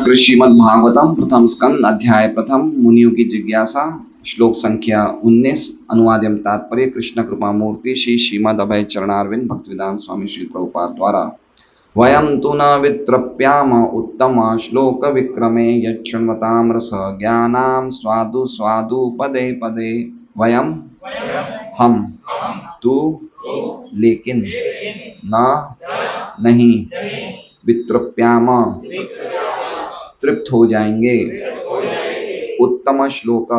संस्कृत श्रीमद् भागवतम प्रथम स्कंद अध्याय प्रथम मुनियों की जिज्ञासा श्लोक संख्या 19 अनुवाद एवं तात्पर्य कृष्ण कृपा मूर्ति श्री श्रीमद् अभय चरणारविंद भक्तिवेदांत स्वामी श्री प्रभुपाद द्वारा वयं तु न वित्रप्याम उत्तम श्लोक विक्रमे यच्छृण्वतां रस ज्ञानां स्वादु स्वादु पदे पदे वयं हम तु लेकिन न नहीं वित्रप्याम तृप्त हो जाएंगे उत्तम श्लोक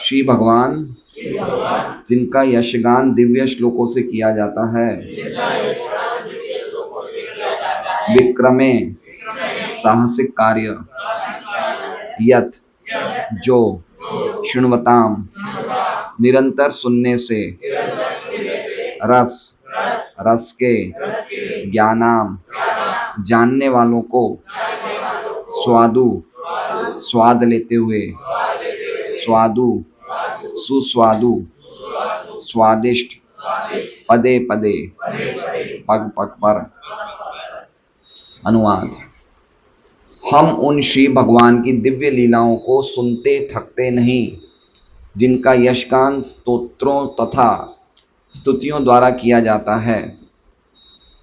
श्री भगवान जिनका यशगान दिव्य श्लोकों से किया जाता है विक्रमे साहसिक कार्य यत जो शृण्वताम निरंतर सुनने से रस रस के ज्ञानाम जानने वालों को स्वादु स्वाद लेते हुए स्वादु सुस्वादु स्वादिष्ट पदे पदे पग पग पर। अनुवाद। हम उन श्री भगवान की दिव्य लीलाओं को सुनते थकते नहीं जिनका यशगान स्तोत्रों तथा स्तुतियों द्वारा किया जाता है।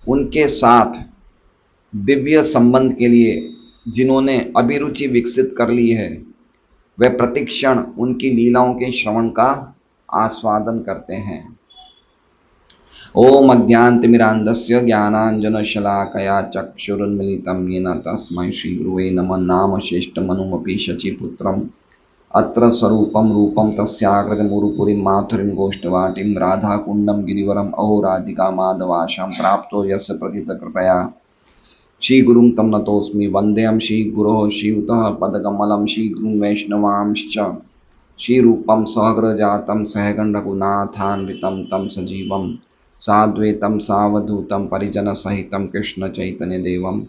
उनके साथ दिव्य संबंध के लिए जिन्होंने अभिरुचि विकसित कर ली है वे प्रतिक्षण उनकी लीलाओं के श्रवण का आस्वादन करते हैं। ओम अज्ञानतिमिरान्धस्य ज्ञानाञ्जनशलाकया चक्षुरुन्मीलितं येन तस्मै श्रीगुरुवे नमः। नाम श्रेष्ठमनुमपि शचीपुत्रम् अत्र स्वरूपं रूपं तस्याग्रजमुरुपुरीं माथुरीं गोष्ठवाटीं राधाकुण्डं गिरिवरम् अहोराधिका माधवाशां प्राप्तो यस्य प्रथितकृपया श्रीगुरुं तं नतोऽस्मि। वन्देऽहं श्रीगुरोः श्रीयुतः पदकमलं श्रीगुरुं वैष्णवांश्च श्रीरूपं सहग्रजातं सहगणरघुनाथान्वितं तं सजीवं साद्वैतं सावधूतं परिजनसहितं कृष्णचैतन्यदेवं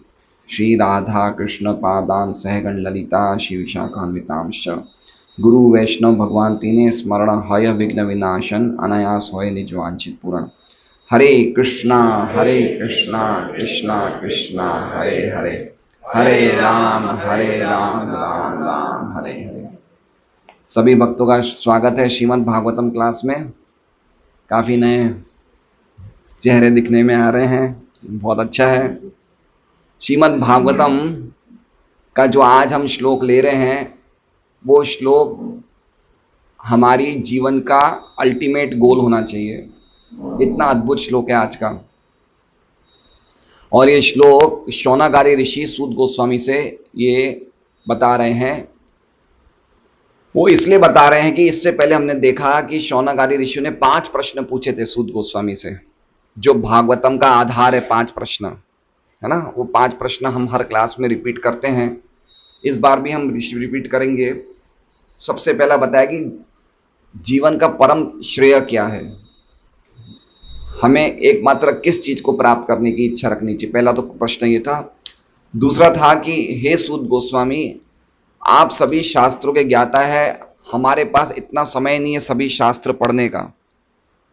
श्रीराधाकृष्णपादान् सहगणललिता श्रीविशाखान्वितांश्च। गुरु वैष्णव भगवान तीने स्मरण हय विघ्न विनाशन अनायास होय निज वांछित पूर्ण। हरे कृष्णा कृष्णा कृष्णा हरे हरे हरे राम राम राम हरे हरे। सभी भक्तों का स्वागत है श्रीमद् भागवतम क्लास में। काफ़ी नए चेहरे दिखने में आ रहे हैं, बहुत अच्छा है। श्रीमद् भागवतम का जो आज हम श्लोक ले रहे हैं वो श्लोक हमारी जीवन का अल्टीमेट गोल होना चाहिए। इतना अद्भुत श्लोक है आज का। और ये श्लोक शौनकादि ऋषि सूत गोस्वामी से ये बता रहे हैं। वो इसलिए बता रहे हैं कि इससे पहले हमने देखा कि शौनकादि ऋषियों ने 5 प्रश्न पूछे थे सूत गोस्वामी से, जो भागवतम का आधार है। 5 प्रश्न है ना। वो 5 प्रश्न हम हर क्लास में रिपीट करते हैं, इस बार भी हम रिपीट करेंगे। सबसे पहला बताया कि जीवन का परम श्रेय क्या है, हमें एकमात्र किस चीज को प्राप्त करने की इच्छा रखनी चाहिए। पहला तो प्रश्न ये था। दूसरा था कि हे सूत गोस्वामी, आप सभी शास्त्रों के ज्ञाता है, हमारे पास इतना समय नहीं है सभी शास्त्र पढ़ने का,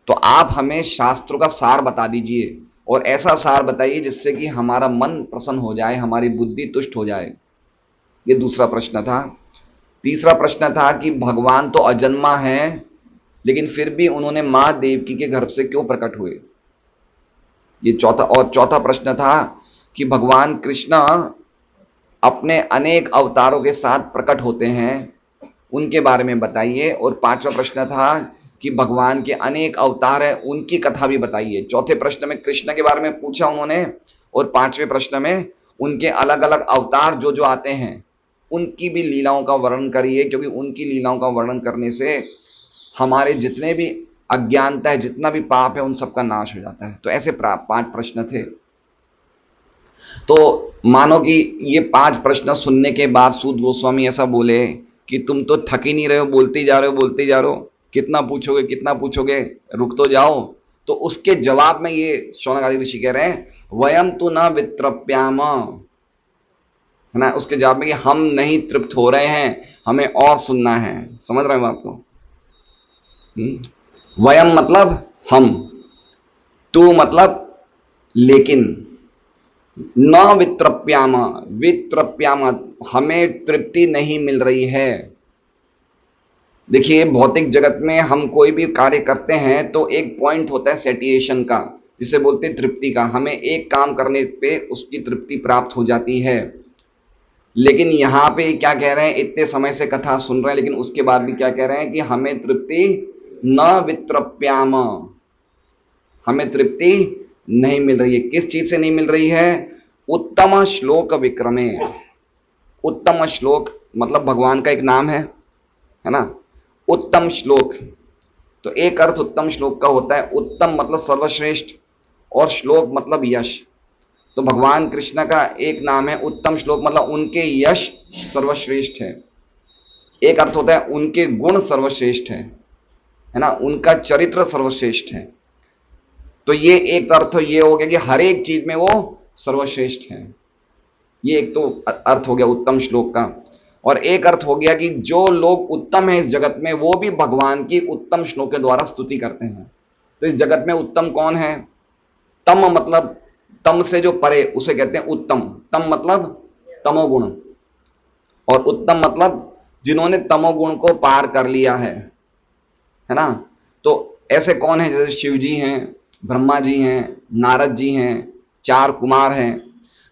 तो आप हमें शास्त्रों का सार बता दीजिए और ऐसा सार बताइए जिससे कि हमारा मन प्रसन्न हो जाए, हमारी बुद्धि तुष्ट हो जाए। ये दूसरा प्रश्न था। तीसरा प्रश्न था कि भगवान तो अजन्मा है लेकिन फिर भी उन्होंने मां देवकी के गर्भ से क्यों प्रकट हुए। ये चौथा प्रश्न था कि भगवान कृष्ण अपने अनेक अवतारों के साथ प्रकट होते हैं, उनके बारे में बताइए। और 5वां प्रश्न था कि भगवान के अनेक अवतार हैं, उनकी कथा भी बताइए। चौथे प्रश्न में कृष्ण के बारे में पूछा उन्होंने और 5वें प्रश्न में उनके अलग अलग अवतार जो जो आते हैं उनकी भी लीलाओं का वर्णन करिए, क्योंकि उनकी लीलाओं का वर्णन करने से हमारे जितने भी अज्ञानता है, जितना भी पाप है, उन सबका नाश हो जाता है। तो ऐसे 5 प्रश्न थे। तो मानो कि ये 5 प्रश्न सुनने के बाद सूत गोस्वामी ऐसा बोले कि तुम तो थक ही नहीं रहे हो, बोलते ही जा रहे हो, कितना पूछोगे, रुक तो जाओ। तो उसके जवाब में ये शौनकादि ऋषि कह रहे हैं वयम तो न वित्रप्याम, है ना। उसके जवाब में कि हम नहीं तृप्त हो रहे हैं, हमें और सुनना है। समझ रहे हैं बात को। वयम मतलब हम, तू मतलब लेकिन, न वित्रप्याम, वित्रप्याम हमें तृप्ति नहीं मिल रही है। देखिए भौतिक जगत में हम कोई भी कार्य करते हैं तो एक पॉइंट होता है सेटिएशन का, जिसे बोलते हैं तृप्ति का। हमें एक काम करने पे उसकी तृप्ति प्राप्त हो जाती है। लेकिन यहां पे क्या कह रहे हैं, इतने समय से कथा सुन रहे हैं लेकिन उसके बाद भी क्या कह रहे हैं कि हमें तृप्ति न वित्रप्याम, हमें तृप्ति नहीं मिल रही है। किस चीज से नहीं मिल रही है? उत्तम श्लोक विक्रमे। उत्तम श्लोक मतलब भगवान का एक नाम है ना, उत्तम श्लोक। तो एक अर्थ उत्तम श्लोक का होता है, उत्तम मतलब सर्वश्रेष्ठ और श्लोक मतलब यश। तो भगवान कृष्ण का एक नाम है उत्तम श्लोक, मतलब उनके यश सर्वश्रेष्ठ है। एक अर्थ होता है उनके गुण सर्वश्रेष्ठ है ना, उनका चरित्र सर्वश्रेष्ठ है। तो ये एक अर्थ ये हो गया कि हर एक चीज में वो सर्वश्रेष्ठ है। ये एक तो अर्थ हो गया उत्तम श्लोक का। और एक अर्थ हो गया कि जो लोग उत्तम है इस जगत में वो भी भगवान की उत्तम श्लोक के द्वारा स्तुति करते हैं। तो इस जगत में उत्तम कौन है? तम मतलब तम से जो परे उसे कहते हैं उत्तम। तम मतलब तमोगुण, और उत्तम मतलब जिन्होंने तमोगुण को पार कर लिया है ना। तो ऐसे कौन है? जैसे शिव जी हैं, ब्रह्मा जी हैं, नारद जी हैं, चार कुमार हैं।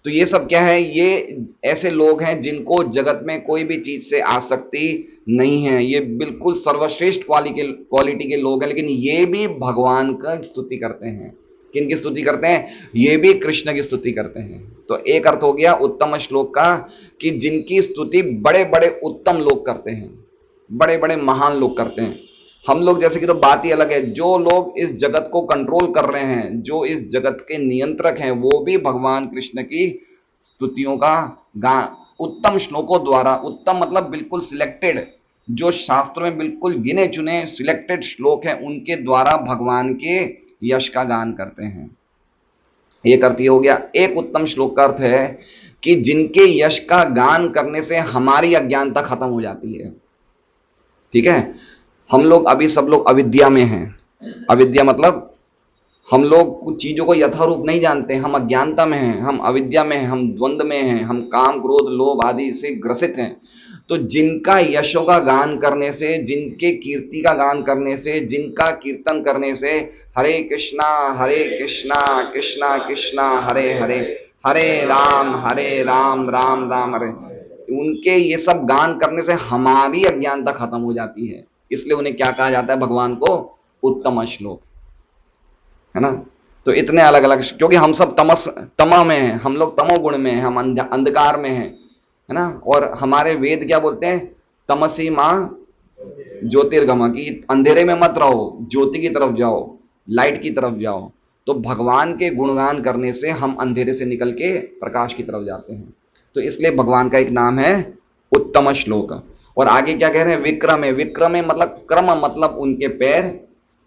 तो ये सब क्या है? ये ऐसे लोग हैं जिनको जगत में कोई भी चीज से आसक्ति नहीं है। ये बिल्कुल सर्वश्रेष्ठ क्वालिटी के लोग हैं, लेकिन ये भी भगवान का स्तुति करते हैं। किनकी स्तुति करते हैं? ये भी कृष्ण की स्तुति करते हैं। तो एक अर्थ हो गया उत्तम श्लोक का कि जिनकी स्तुति बड़े बड़े उत्तम लोग करते हैं, बड़े बड़े महान लोग करते हैं। हम लोग जैसे कि तो बात ही अलग है। जो लोग इस जगत को कंट्रोल कर रहे हैं, जो इस जगत के नियंत्रक हैं, वो भी भगवान कृष्ण की स्तुतियों का उत्तम श्लोकों द्वारा, उत्तम मतलब बिल्कुल सिलेक्टेड, जो शास्त्र में बिल्कुल गिने चुने सिलेक्टेड श्लोक हैं, उनके द्वारा भगवान के यश का गान करते हैं। एक अर्थ ये हो गया। एक उत्तम श्लोक का अर्थ है कि जिनके यश का गान करने से हमारी अज्ञानता खत्म हो जाती है। ठीक है, हम लोग अभी सब लोग अविद्या में हैं। अविद्या मतलब हम लोग कुछ चीजों को यथारूप नहीं जानते, हम अज्ञानता में हैं, हम अविद्या में हैं, हम द्वंद्व में हैं, हम काम क्रोध लोभ आदि से ग्रसित हैं। तो जिनका यशों का गान करने से, जिनके कीर्ति का गान करने से, जिनका कीर्तन करने से, हरे कृष्णा कृष्णा कृष्णा हरे हरे, हरे राम राम राम हरे, उनके ये सब गान करने से हमारी अज्ञानता खत्म हो जाती है। इसलिए उन्हें क्या कहा जाता है? भगवान को उत्तम श्लोक, है ना। तो इतने अलग अलग, क्योंकि हम सब तमा में हैं, हम लोग तमोगुण में हैं, हम अंधकार में हैं, है ना। और हमारे वेद क्या बोलते हैं? तमसी मां ज्योतिर्गमा, की अंधेरे में मत रहो, ज्योति की तरफ जाओ, लाइट की तरफ जाओ। तो भगवान के गुणगान करने से हम अंधेरे से निकल के प्रकाश की तरफ जाते हैं। तो इसलिए भगवान का एक नाम है उत्तम श्लोक। और आगे क्या कह रहे हैं? विक्रम है। विक्रम है मतलब क्रम मतलब उनके पैर,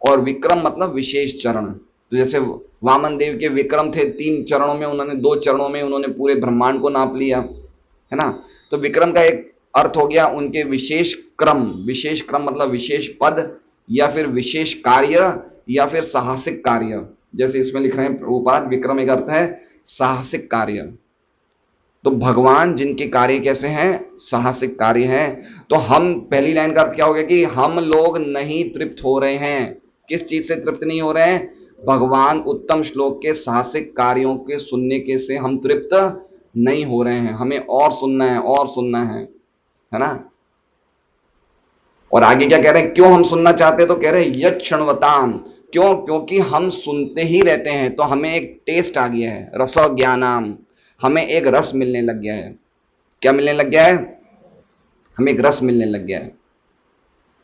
और विक्रम मतलब विशेष चरण। तो जैसे वामन देव के विक्रम थे, 3 चरणों में उन्होंने, 2 चरणों में उन्होंने पूरे ब्रह्मांड को नाप लिया, है ना। तो विक्रम का एक अर्थ हो गया उनके विशेष क्रम। विशेष क्रम मतलब विशेष पद, या फिर विशेष कार्य, या फिर साहसिक कार्य। जैसे इसमें लिख रहे हैं प्रभुपाद, विक्रम एक अर्थ है साहसिक कार्य। तो भगवान जिनके कार्य कैसे हैं? साहसिक कार्य हैं। तो हम, पहली लाइन का अर्थ क्या हो गया कि हम लोग नहीं तृप्त हो रहे हैं। किस चीज से तृप्त नहीं हो रहे हैं? भगवान उत्तम श्लोक के साहसिक कार्यों के सुनने के से हम तृप्त नहीं हो रहे हैं। हमें और सुनना है, और सुनना है ना। और आगे क्या कह रहे हैं? क्यों हम सुनना चाहते हैं? तो कह रहे हैं यत् क्षणवताम। क्यों? क्योंकि हम सुनते ही रहते हैं, तो हमें एक टेस्ट आ गया है, रस ज्ञानाम, हमें एक रस मिलने लग गया है। क्या मिलने लग गया है? हमें एक रस मिलने लग गया है।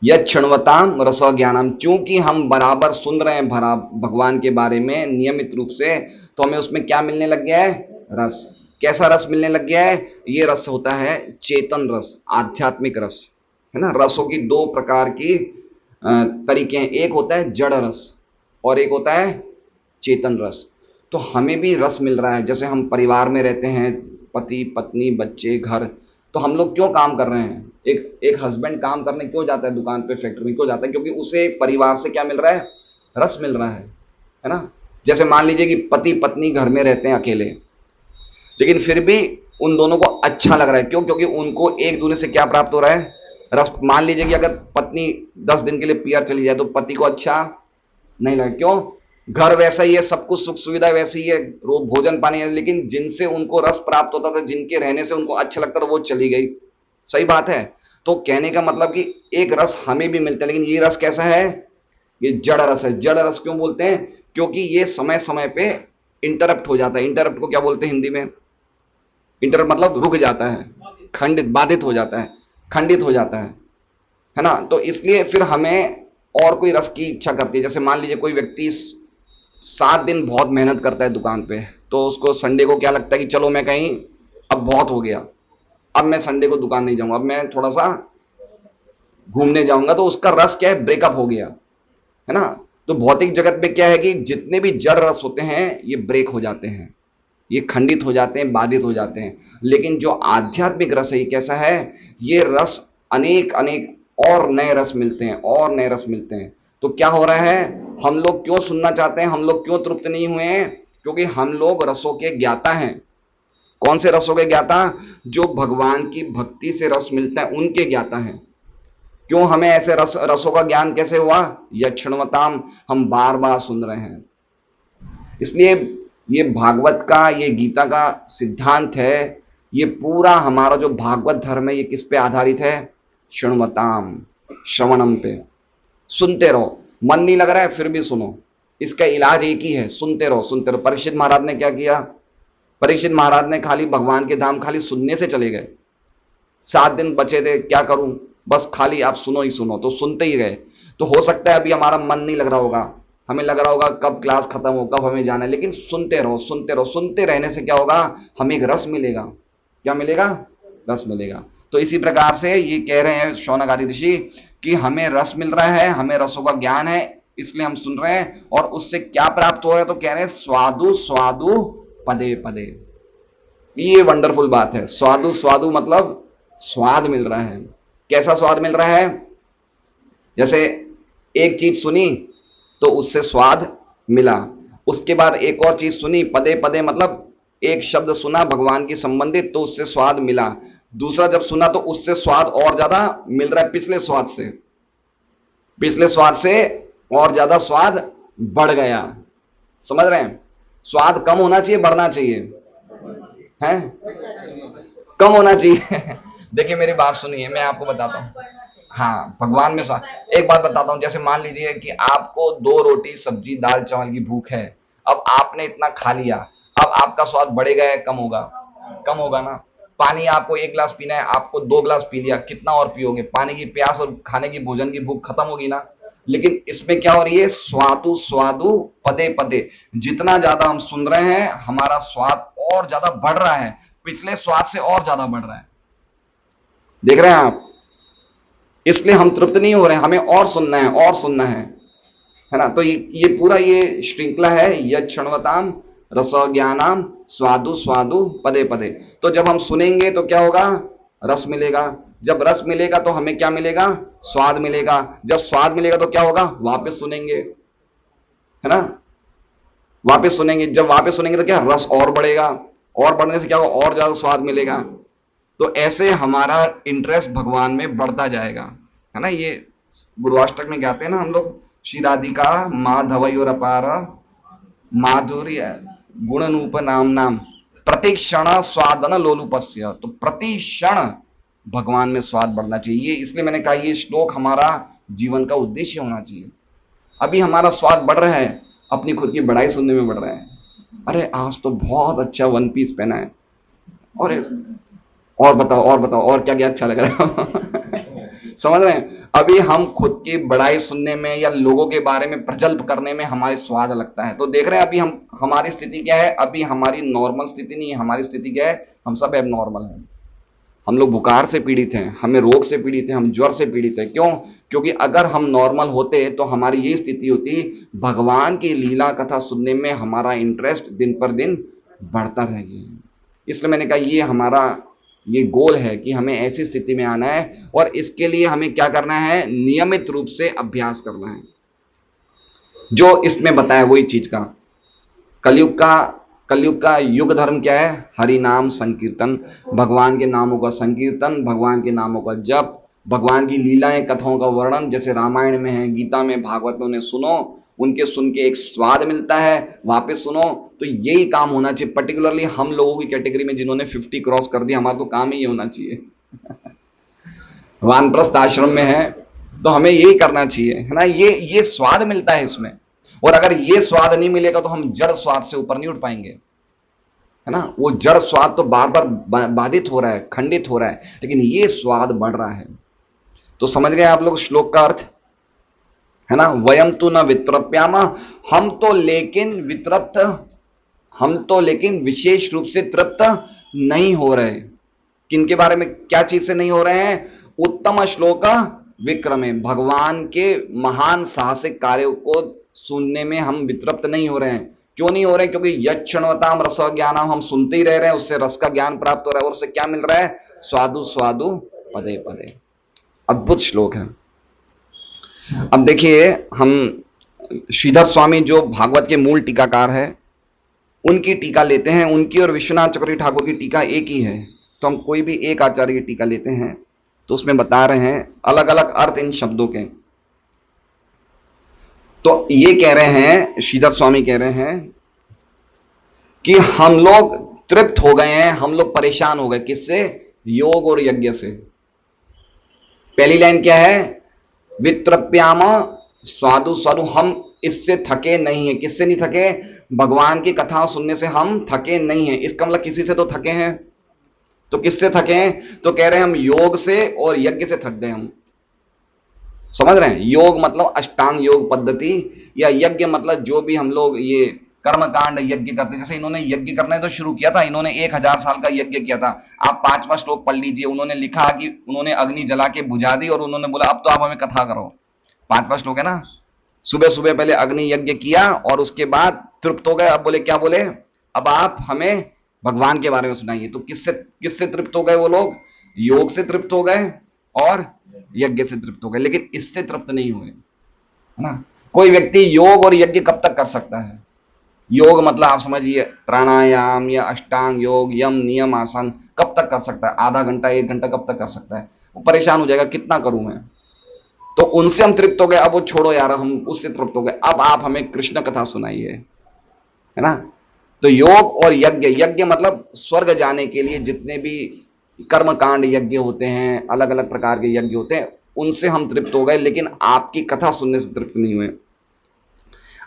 यत् क्षणवताम रस ज्ञानम, चूंकि हम बराबर सुन रहे हैं भगवान के बारे में नियमित रूप से, तो हमें उसमें क्या मिलने लग गया है? रस। कैसा रस मिलने लग गया है? ये रस होता है चेतन रस, आध्यात्मिक रस, है ना। रसों की 2 प्रकार की तरीके हैं, एक होता है जड़ रस और एक होता है चेतन रस। तो हमें भी रस मिल रहा है। जैसे हम परिवार में रहते हैं, पति पत्नी बच्चे घर, तो हम लोग क्यों काम कर रहे हैं? एक हस्बैंड काम करने क्यों जाता है दुकान पे, फैक्ट्री में क्यों जाता है? क्योंकि उसे परिवार से क्या मिल रहा है? रस मिल रहा है ना। जैसे मान लीजिए कि पति पत्नी घर में रहते हैं अकेले, लेकिन फिर भी उन दोनों को अच्छा लग रहा है। क्यों? क्योंकि उनको एक दूसरे से क्या प्राप्त हो रहा है? रस। मान लीजिए कि अगर पत्नी 10 दिन के लिए पीआर चली जाए तो पति को अच्छा नहीं लगे। क्यों? घर वैसा ही है, सब कुछ सुख सुविधा वैसी ही है, रोज भोजन पानी है, लेकिन जिनसे उनको रस प्राप्त होता था, जिनके रहने से उनको अच्छा लगता था, वो चली गई। सही बात है। तो कहने का मतलब कि एक रस हमें भी मिलता है, लेकिन ये रस कैसा है? ये जड़ रस है। जड़ रस क्यों बोलते हैं? क्योंकि ये समय समय पे इंटरप्ट हो जाता है। इंटरप्ट को क्या बोलते हैं हिंदी में? इंटरप्ट मतलब रुक जाता है, खंडित, बाधित हो जाता है, खंडित हो जाता है ना। तो इसलिए फिर हमें और कोई रस की इच्छा करती है। जैसे मान लीजिए कोई व्यक्ति 7 दिन बहुत मेहनत करता है दुकान पे, तो उसको संडे को क्या लगता है कि चलो मैं कहीं, अब बहुत हो गया, अब मैं संडे को दुकान नहीं जाऊंगा, अब मैं थोड़ा सा घूमने जाऊंगा। तो उसका रस क्या है? ब्रेकअप हो गया, है ना। तो भौतिक जगत में क्या है कि जितने भी जड़ रस होते हैं ये ब्रेक हो जाते हैं, ये खंडित हो जाते हैं, बाधित हो जाते हैं। लेकिन जो आध्यात्मिक रस है ये कैसा है? ये रस अनेक अनेक और नए रस मिलते हैं, और नए रस मिलते हैं। तो क्या हो रहा है? हम लोग क्यों सुनना चाहते हैं? हम लोग क्यों तृप्त नहीं हुए हैं? क्योंकि हम लोग रसों के ज्ञाता हैं। कौन से रसों के ज्ञाता? जो भगवान की भक्ति से रस मिलता है उनके ज्ञाता हैं। क्यों हमें ऐसे रसों का ज्ञान कैसे हुआ? यक्षणवताम, हम बार बार सुन रहे हैं। इसलिए ये भागवत का, ये गीता का सिद्धांत है, ये पूरा हमारा जो भागवत धर्म है ये किस पे आधारित है? शृण्वताम, श्रवणम पे। सुनते रहो। मन नहीं लग रहा है फिर भी सुनो। इसका इलाज एक ही है, सुनते रहो, सुनते रहो। परीक्षित महाराज ने क्या किया? परीक्षित महाराज ने खाली भगवान के धाम खाली सुनने से चले गए। 7 दिन बचे थे, क्या करूं, बस खाली आप सुनो ही सुनो, तो सुनते ही गए। तो हो सकता है अभी हमारा मन नहीं लग रहा होगा, हमें लग रहा होगा कब क्लास खत्म हो, कब हमें जाना है, लेकिन सुनते रहो, सुनते रहो। सुनते रहने से क्या होगा? हमें एक रस मिलेगा। क्या मिलेगा? रस मिलेगा। तो इसी प्रकार से ये कह रहे हैं शौनकादि ऋषि कि हमें रस मिल रहा है, हमें रसों का ज्ञान है, इसलिए हम सुन रहे हैं। और उससे क्या प्राप्त हो रहा है? तो कह रहे हैं स्वादु स्वादु पदे पदे। ये वंडरफुल बात है। स्वादु स्वादु मतलब स्वाद मिल रहा है। कैसा स्वाद मिल रहा है? जैसे एक चीज सुनी तो उससे स्वाद मिला, उसके बाद एक और चीज सुनी, पदे पदे मतलब एक शब्द सुना भगवान की संबंधित, तो उससे स्वाद मिला। दूसरा जब सुना तो उससे स्वाद और ज्यादा मिल रहा है, पिछले स्वाद से, पिछले स्वाद से और ज्यादा स्वाद बढ़ गया। समझ रहे हैं? स्वाद कम होना चाहिए, बढ़ना चाहिए? है कम होना चाहिए। देखिए मेरी बात सुनिए, मैं आपको बताता हूँ। हाँ, भगवान में स्वाद। एक बात बताता हूँ, जैसे मान लीजिए कि आपको 2 रोटी सब्जी दाल चावल की भूख है, अब आपने इतना खा लिया, अब आपका स्वाद बढ़ेगा या कम होगा? कम होगा ना। पानी आपको 1 गिलास पीना है, आपको 2 गिलास पी लिया, कितना और पियोगे? पानी की प्यास और खाने की भोजन की भूख खत्म होगी ना। लेकिन इसमें क्या हो रही है? स्वादु स्वादु पदे पदे। जितना ज्यादा हम सुन रहे हैं हमारा स्वाद और ज्यादा बढ़ रहा है, पिछले स्वाद से और ज्यादा बढ़ रहा है। देख रहे हैं आप? इसलिए हम तृप्त नहीं हो रहे हैं, हमें और सुनना है, और सुनना है ना। तो ये पूरा ये श्रृंखला है, यक्षणवताम रस ज्ञानाम स्वादु स्वादु पदे पदे। तो जब हम सुनेंगे तो क्या होगा? रस मिलेगा। जब रस मिलेगा तो हमें क्या मिलेगा? स्वाद मिलेगा। जब स्वाद मिलेगा तो क्या होगा? वापस सुनेंगे, है ना, वापस सुनेंगे। जब वापस सुनेंगे तो क्या? रस और बढ़ेगा, और बढ़ने से क्या होगा? और ज्यादा स्वाद मिलेगा। तो ऐसे हमारा इंटरेस्ट भगवान में बढ़ता जाएगा, है ना। ये गुरुअष्टक में कहते हैं ना हम लोग, श्री राधिका माधवयोर अपार माधुर्य गुण नूप नाम नाम प्रति क्षण स्वादन लोलुपस्य। तो प्रति क्षण भगवान में स्वाद बढ़ना चाहिए। ये इसलिए मैंने कहा ये श्लोक हमारा जीवन का उद्देश्य होना चाहिए। अभी हमारा स्वाद बढ़ रहा है, अपनी खुद की बड़ाई सुनने में बढ़ रहा है। अरे आज तो बहुत अच्छा 1 पीस पहना है, और बताओ, और बताओ, और क्या क्या अच्छा लग रहा है। समझ रहे हैं? अभी हम खुद की बड़ाई सुनने में या लोगों के बारे में प्रजल्प करने में हमारे स्वाद लगता है। तो देख रहे हैं अभी हमारी स्थिति क्या है? अभी हमारी नॉर्मल स्थिति नहीं है। हमारी स्थिति क्या है? हम सब एबनॉर्मल हैं। हम लोग बुखार से पीड़ित हैं, हमें रोग से पीड़ित हैं, हम ज्वर से पीड़ित हैं। क्यों? क्योंकि अगर हम नॉर्मल होते तो हमारी ये स्थिति होती, भगवान की लीला कथा सुनने में हमारा इंटरेस्ट दिन पर दिन बढ़ता रहेगी। इसलिए मैंने कहा ये हमारा ये गोल है कि हमें ऐसी स्थिति में आना है, और इसके लिए हमें क्या करना है? नियमित रूप से अभ्यास करना है, जो इसमें बताया वही चीज का। कलयुग का युग धर्म क्या है? हरि नाम संकीर्तन, भगवान के नामों का संकीर्तन, भगवान के नामों का जप, भगवान की लीलाएं कथाओं का वर्णन, जैसे रामायण में है, गीता में, भागवत में, उन्हें सुनो, उनके सुन के एक स्वाद मिलता है, वापस सुनो। तो यही काम होना चाहिए, पर्टिकुलरली हम लोगों की कैटेगरी में जिन्होंने 50 क्रॉस कर दिया, हमारा तो काम ही होना चाहिए। वानप्रस्थ आश्रम में है तो हमें यही करना चाहिए, है ना। ये स्वाद मिलता है इसमें, और अगर ये स्वाद नहीं मिलेगा तो हम जड़ स्वाद से ऊपर नहीं उठ पाएंगे, है ना। वो जड़ स्वाद तो बार बार बाधित हो रहा है, खंडित हो रहा है, लेकिन ये स्वाद बढ़ रहा है। तो समझ गए आप लोग श्लोक का अर्थ, है ना। वयम तो न वित्रप्यामा, हम तो लेकिन विशेष रूप से तृप्त नहीं हो रहे। किनके बारे में, क्या चीज से नहीं हो रहे हैं? उत्तम श्लोक विक्रमे, भगवान के महान साहसिक कार्यों को सुनने में हम वितृप्त नहीं हो रहे हैं। क्यों नहीं हो रहे? क्योंकि यक्षणवताम रस ज्ञानम, हम सुनते ही रह रहे हैं, उससे रस का ज्ञान प्राप्त हो रहा है, और उससे क्या मिल रहा है? स्वादु स्वादु पदे पदे। अद्भुत श्लोक है। अब देखिए, हम श्रीधर स्वामी जो भागवत के मूल टीकाकार है, उनकी टीका लेते हैं। उनकी और विश्वनाथ चक्रवर्ती ठाकुर की टीका एक ही है, तो हम कोई भी एक आचार्य की टीका लेते हैं तो उसमें बता रहे हैं अलग अलग अर्थ इन शब्दों के। तो ये कह रहे हैं, श्रीधर स्वामी कह रहे हैं कि हम लोग तृप्त हो गए हैं, हम लोग परेशान हो गए। किससे? योग और यज्ञ से। पहली लाइन क्या है? वित्रप्याम स्वादु स्वादु, हम इससे थके नहीं हैं। किससे नहीं थके? भगवान की कथाओं सुनने से हम थके नहीं हैं। इसका मतलब किसी से तो थके हैं। तो किससे थके हैं? तो कह रहे हैं हम योग से और यज्ञ से थक गए हम। समझ रहे हैं? योग मतलब अष्टांग योग पद्धति, या यज्ञ मतलब जो भी हम लोग ये कर्मकांड यज्ञ करते, जैसे इन्होंने यज्ञ करना तो शुरू किया था, इन्होंने 1000 साल का यज्ञ किया था। आप 5वां श्लोक पढ़ लीजिए, उन्होंने लिखा कि उन्होंने अग्नि जला के बुझा दी और उन्होंने बोला अब तो आप हमें कथा करो। 5वां श्लोक है ना। सुबह सुबह पहले अग्नि यज्ञ किया और उसके बाद तृप्त हो गए। अब बोले, क्या बोले? अब आप हमें भगवान के बारे में सुनाइए। तो किससे किससे तृप्त हो गए वो लोग? योग से तृप्त हो गए और यज्ञ से तृप्त हो गए, लेकिन इससे तृप्त नहीं हुए, है ना। कोई व्यक्ति योग और यज्ञ कब तक कर सकता है? योग मतलब आप समझिए प्राणायाम या अष्टांग योग, यम नियम आसन कब तक कर सकता है? आधा घंटा 1 घंटा कब तक कर सकता है? वो परेशान हो जाएगा, कितना करूं मैं। तो उनसे हम तृप्त हो गए, अब वो छोड़ो यार, हम उससे तृप्त हो गए, अब आप हमें कृष्ण कथा सुनाइए, है ना। तो योग और यज्ञ, यज्ञ मतलब स्वर्ग जाने के लिए जितने भी कर्मकांड यज्ञ होते हैं, अलग अलग प्रकार के यज्ञ होते हैं, उनसे हम तृप्त हो गए, लेकिन आपकी कथा सुनने से तृप्त नहीं हुए।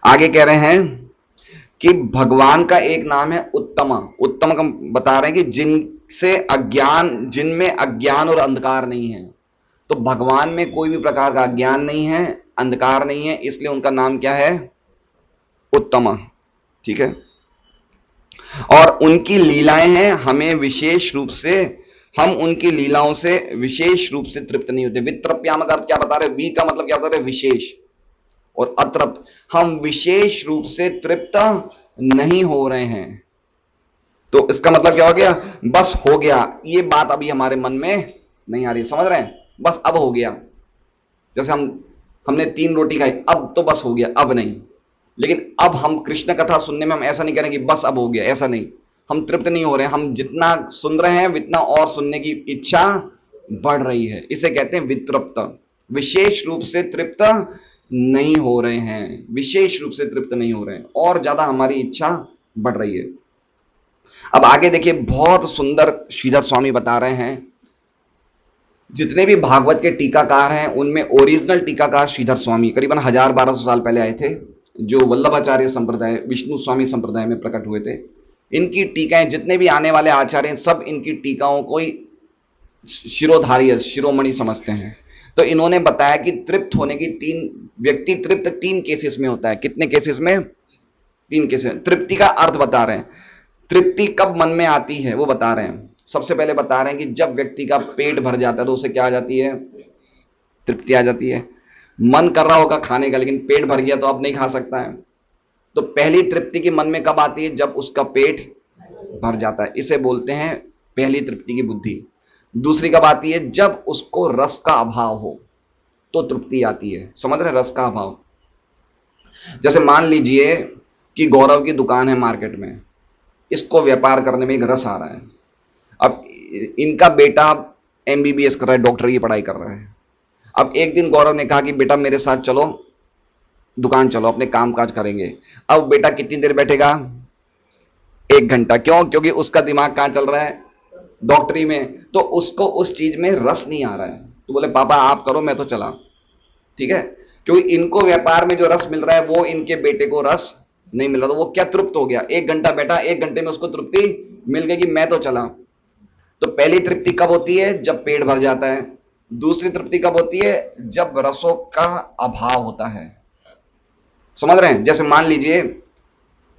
आगे कह रहे हैं कि भगवान का एक नाम है उत्तम। उत्तम का बता रहे हैं कि जिनमें अज्ञान और अंधकार नहीं है। तो भगवान में कोई भी प्रकार का अज्ञान नहीं है, अंधकार नहीं है, इसलिए उनका नाम क्या है? उत्तम। ठीक है। और उनकी लीलाएं हैं, हमें विशेष रूप से, हम उनकी लीलाओं से विशेष रूप से तृप्त नहीं होते। वित्रप्याम का अर्थ क्या बता रहे? वी का मतलब क्या बता रहे? विशेष, और अतृप्त, हम विशेष रूप से तृप्त नहीं हो रहे हैं। तो इसका मतलब क्या हो गया? बस हो गया। ये बात अभी हमारे मन में नहीं आ रही, समझ रहे हैं? बस अब हो गया। जैसे हमने 3 रोटी खाई, अब तो बस हो गया, अब नहीं। लेकिन अब हम कृष्ण कथा सुनने में हम ऐसा नहीं करेंगे बस अब हो गया, ऐसा नहीं। हम तृप्त नहीं हो रहे हैं, हम जितना सुन रहे हैं उतना और सुनने की इच्छा बढ़ रही है। इसे कहते हैं वितृप्त। विशेष रूप से तृप्त नहीं हो रहे हैं, विशेष रूप से तृप्त नहीं हो रहे हैं, और ज्यादा हमारी इच्छा बढ़ रही है। अब आगे देखिए, बहुत सुंदर श्रीधर स्वामी बता रहे हैं, जितने भी भागवत के टीकाकार हैं उनमें ओरिजिनल टीकाकार श्रीधर स्वामी करीबन 1000-1200 साल पहले आए थे, जो वल्लभाचार्य संप्रदाय, विष्णु स्वामी संप्रदाय में प्रकट हुए थे। इनकी टीकाएं, जितने भी आने वाले आचार्य हैं, सब इनकी टीकाओं को ही शिरोधार्य, शिरोमणि समझते हैं। तो इन्होंने बताया कि तृप्त होने की व्यक्ति तृप्त 3 केसेस में होता है। कितने केसेस में? 3 केसेस। तृप्ति का अर्थ बता रहे हैं, तृप्ति कब मन में आती है वो बता रहे हैं। सबसे पहले बता रहे हैं कि जब व्यक्ति का पेट भर जाता है तो उसे क्या आ जाती है? तृप्ति आ जाती है। मन कर रहा होगा खाने का, लेकिन पेट भर गया तो अब नहीं खा सकता है। तो पहली तृप्ति की मन में कब आती है? जब उसका पेट भर जाता है, इसे बोलते हैं पहली तृप्ति की बुद्धि। दूसरी कब आती है? जब उसको रस का अभाव हो तो तृप्ति आती है। समझ रहे? रस का अभाव। जैसे मान लीजिए कि गौरव की दुकान है मार्केट में, इसको व्यापार करने में एक रस आ रहा है। अब इनका बेटा एमबीबीएस कर रहा है, डॉक्टर की पढ़ाई कर रहा है। अब एक दिन गौरव ने कहा कि बेटा मेरे साथ चलो, दुकान चलो, अपने काम काज करेंगे। अब बेटा कितनी देर बैठेगा? 1 घंटा। क्यों? क्योंकि उसका दिमाग कहां चल रहा है? डॉक्टरी में। तो उसको उस चीज में रस नहीं आ रहा है, तो बोले पापा आप करो, मैं तो चला। ठीक है, क्योंकि इनको व्यापार में जो रस मिल रहा है वो इनके बेटे को रस नहीं मिल रहा। तो वो क्या तृप्त हो गया, 1 घंटा बैठा, 1 घंटे में उसको तृप्ति मिल गई कि मैं तो चला। तो पहली तृप्ति कब होती है? जब पेट भर जाता है। दूसरी तृप्ति कब होती है? जब रसों का अभाव होता है। समझ रहे हैं? जैसे मान लीजिए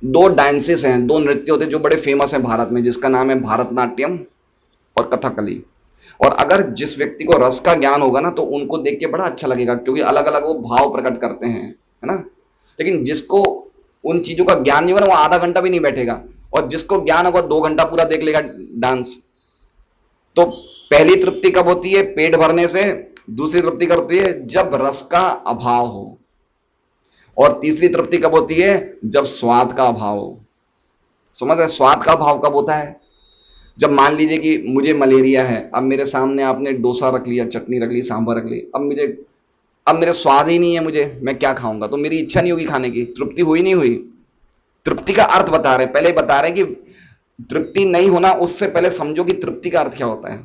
दो डांसेस हैं, दो नृत्य होते हैं जो बड़े फेमस हैं भारत में, जिसका नाम है भरतनाट्यम और कथकली। और अगर जिस व्यक्ति को रस का ज्ञान होगा ना, तो उनको देख के बड़ा अच्छा लगेगा, क्योंकि अलग अलग वो भाव प्रकट करते हैं, है ना। लेकिन जिसको उन चीजों का ज्ञान नहीं होगा ना, वो आधा घंटा भी नहीं बैठेगा। और जिसको ज्ञान होगा 2 घंटा पूरा देख लेगा डांस। तो पहली तृप्ति कब होती है? पेट भरने से। दूसरी तृप्ति कब होती है? जब रस का अभाव हो। और तीसरी तृप्ति कब होती है? जब स्वाद का अभाव हो। समझ रहे? स्वाद का अभाव कब होता है? जब मान लीजिए कि मुझे मलेरिया है, अब मेरे सामने आपने डोसा रख लिया, चटनी रख ली, सांभर रख ली, अब मेरे स्वाद ही नहीं है, मुझे मैं क्या खाऊंगा? तो मेरी इच्छा नहीं होगी खाने की, तृप्ति हुई नहीं हुई? तृप्ति का अर्थ बता रहे, पहले बता रहे कि तृप्ति नहीं होना, उससे पहले समझो कि तृप्ति का अर्थ क्या होता है।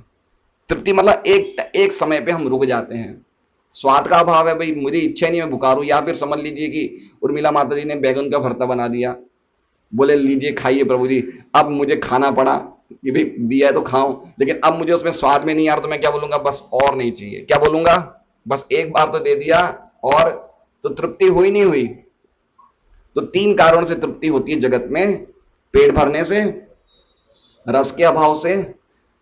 तृप्ति मतलब एक समय पे हम रुक जाते हैं। स्वाद का अभाव है, भाई मुझे इच्छा नहीं, मैं बुखार हूं। या फिर समझ लीजिए कि उर्मिला माता जी ने बैगन का भरता बना दिया, बोले लीजिए खाइए प्रभु जी। अब मुझे खाना पड़ा कि भाई दिया है तो खाऊं, लेकिन अब मुझे उसमें स्वाद में नहीं आ रहा, तो मैं क्या बोलूंगा? बस और नहीं चाहिए। क्या बोलूंगा? बस एक बार तो दे दिया, और तो तृप्ति हुई नहीं हुई? तो 3 कारणों से तृप्ति होती है जगत में: पेट भरने से, रस के अभाव से,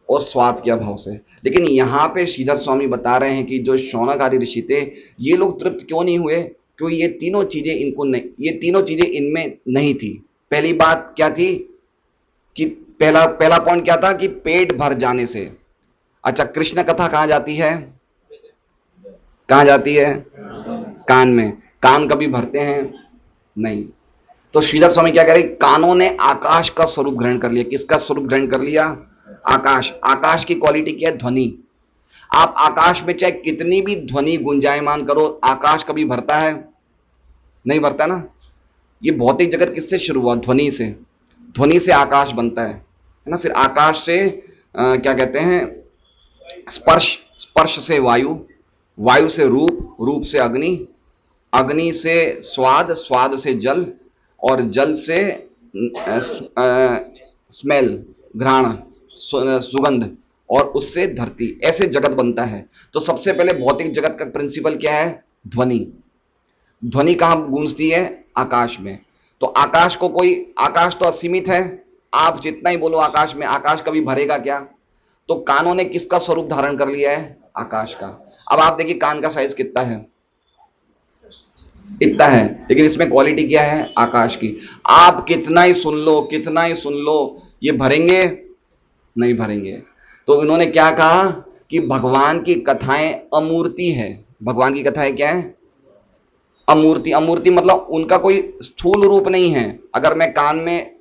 और स्वाद के अभाव से। लेकिन यहां पे श्रीधर स्वामी बता रहे हैं कि जो शौनक आदि ऋषि थे, ये लोग तृप्त क्यों नहीं हुए? क्योंकि ये तीनों चीजें इनको नहीं, ये तीनों चीजें इनमें नहीं थी। पहली बात क्या थी कि पहला पहला पॉइंट क्या था कि पेट भर जाने से। अच्छा, कृष्ण कथा कहां जाती है? कहां जाती है? कान में। कान कभी भरते हैं? नहीं। तो श्रीधर स्वामी क्या कह रहे? कानों ने आकाश का स्वरूप ग्रहण कर लिया। किसका स्वरूप ग्रहण कर लिया? आकाश। आकाश की क्वालिटी क्या है? ध्वनि। आप आकाश में चाहे कितनी भी ध्वनि गुंजायमान करो, आकाश कभी भरता है? नहीं भरता ना। ये भौतिक जगत किससे शुरू हुआ? ध्वनि से। ध्वनि से आकाश बनता है ना। फिर आकाश से क्या कहते हैं? स्पर्श। स्पर्श से वायु, वायु से रूप, रूप से अग्नि, अग्नि से स्वाद, स्वाद से जल, और जल से स्मेल, घ्राण, सुगंध, और उससे धरती। ऐसे जगत बनता है। तो सबसे पहले भौतिक जगत का प्रिंसिपल क्या है? ध्वनि। ध्वनि कहां गूंजती है? आकाश में। तो आकाश को कोई, आकाश तो असीमित है, आप जितना ही बोलो आकाश में, आकाश कभी भरेगा क्या? तो कानों ने किसका स्वरूप धारण कर लिया है? आकाश का। अब आप देखिए कान का साइज कितना है? इतना है, लेकिन इसमें क्वालिटी क्या है? आकाश की। आप कितना ही सुन लो, कितना ही सुन लो, ये भरेंगे? नहीं भरेंगे। तो इन्होंने क्या कहा कि भगवान की कथाएं अमूर्ति है। भगवान की कथाएं क्या है? अमूर्ति। अमूर्ति मतलब उनका कोई स्थूल रूप नहीं है। अगर मैं कान में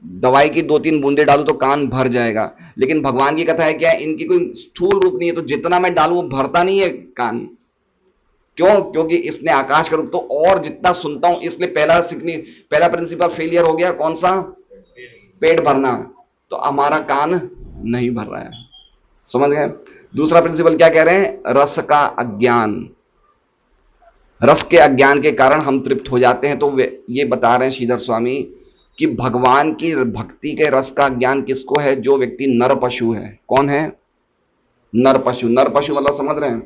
दवाई की 2-3 बूंदे डालू तो कान भर जाएगा, लेकिन भगवान की कथा है क्या है? इनकी कोई स्थूल रूप नहीं है, तो जितना मैं डालू वो भरता नहीं है कान। क्यों? क्योंकि इसने आकाश का रूप। तो और जितना सुनता हूं, इसलिए पहला प्रिंसिपल फेलियर हो गया। कौन सा? पेट भरना। तो हमारा कान नहीं भर रहा है। समझ गए? दूसरा प्रिंसिपल क्या कह रहे हैं? रस का अज्ञान। रस के अज्ञान के कारण हम तृप्त हो जाते हैं। तो ये बता रहे हैं श्रीधर स्वामी कि भगवान की भक्ति के रस का ज्ञान किसको है? जो व्यक्ति नर पशु है। कौन है? नर पशु। नर पशु मतलब समझ रहे हैं?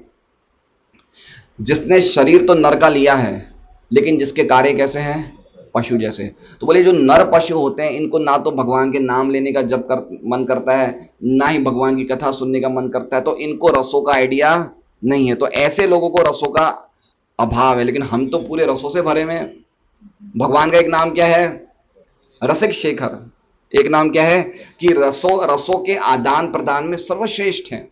जिसने शरीर तो नर का लिया है, लेकिन जिसके कार्य कैसे हैं? पशु जैसे। तो बोले जो नर पशु होते हैं, इनको ना तो भगवान के नाम लेने का मन करता है, ना ही भगवान की कथा सुनने का मन करता है। तो इनको रसों का आइडिया नहीं है। तो ऐसे लोगों को रसों का अभाव है। लेकिन हम तो पूरे रसों से भरे में। भगवान का एक नाम क्या है? रसिक शेखर। एक नाम क्या है? कि रसों के आदान प्रदान में सर्वश्रेष्ठ हैं।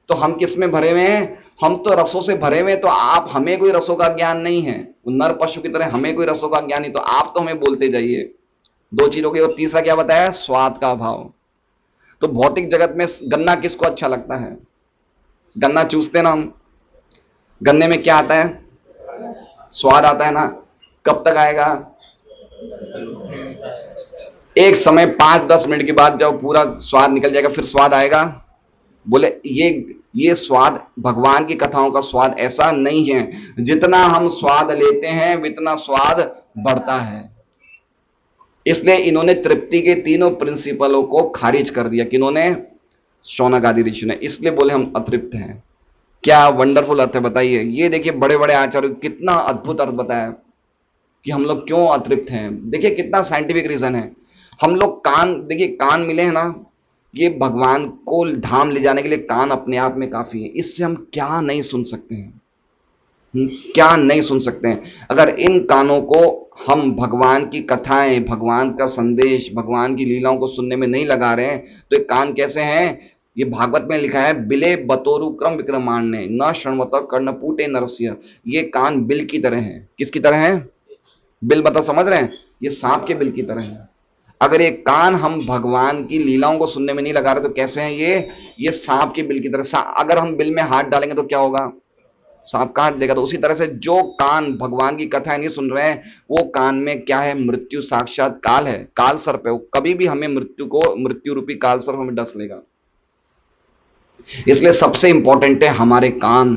तो हम किस में भरे हुए हैं? हम तो रसों से भरे हुए। तो आप, हमें कोई रसों का ज्ञान नहीं है, नर पशु की तरह हमें कोई रसों का ज्ञान नहीं, तो आप तो हमें बोलते जाइए। दो चीजों की, और तीसरा क्या बताया, स्वाद का अभाव। तो भौतिक जगत में गन्ना किसको अच्छा लगता है? गन्ना चूसते ना हम, गन्ने में क्या आता है, स्वाद आता है ना। कब तक आएगा? एक समय 5-10 मिनट के बाद जब पूरा स्वाद निकल जाएगा फिर स्वाद आएगा। बोले ये स्वाद, भगवान की कथाओं का स्वाद ऐसा नहीं है। जितना हम स्वाद लेते हैं उतना स्वाद बढ़ता है। इसलिए इन्होंने तृप्ति के तीनों प्रिंसिपलों को खारिज कर दिया। किन्होंने? शौनक आदि ऋषि ने। इसलिए बोले हम अतृप्त हैं। क्या वंडरफुल अर्थ है बताइए। ये देखिए बड़े बड़े आचार्य कितना अद्भुत अर्थ बताया कि हम लोग क्यों अतृप्त हैं। देखिए कितना साइंटिफिक रीजन है। हम लोग कान, देखिए कान मिले हैं ना, ये भगवान को धाम ले जाने के लिए कान अपने आप में काफी है। इससे हम क्या नहीं सुन सकते हैं, क्या नहीं सुन सकते हैं। अगर इन कानों को हम भगवान की कथाएं, भगवान का संदेश, भगवान की लीलाओं को सुनने में नहीं लगा रहे हैं तो ये कान कैसे हैं? ये भागवत में लिखा है, बिले बतोरु क्रम विक्रमाण्य न शृण्वत कर्णपूटे नरस्य। ये कान बिल की तरह हैं। किसकी तरह हैं? बिल बता, समझ रहे हैं? ये सांप के बिल की तरह है। अगर ये कान हम भगवान की लीलाओं को सुनने में नहीं लगा रहे तो कैसे हैं ये सांप के बिल की तरह। अगर हम बिल में हाथ डालेंगे तो क्या होगा? सांप काट लेगा। तो उसी तरह से जो कान भगवान की कथाएं नहीं सुन रहे हैं वो कान में क्या है? मृत्यु, साक्षात काल है, काल सर्प है। वो कभी भी हमें मृत्यु रूपी काल सर्प हमें डस लेगा। इसलिए सबसे इंपॉर्टेंट है हमारे कान,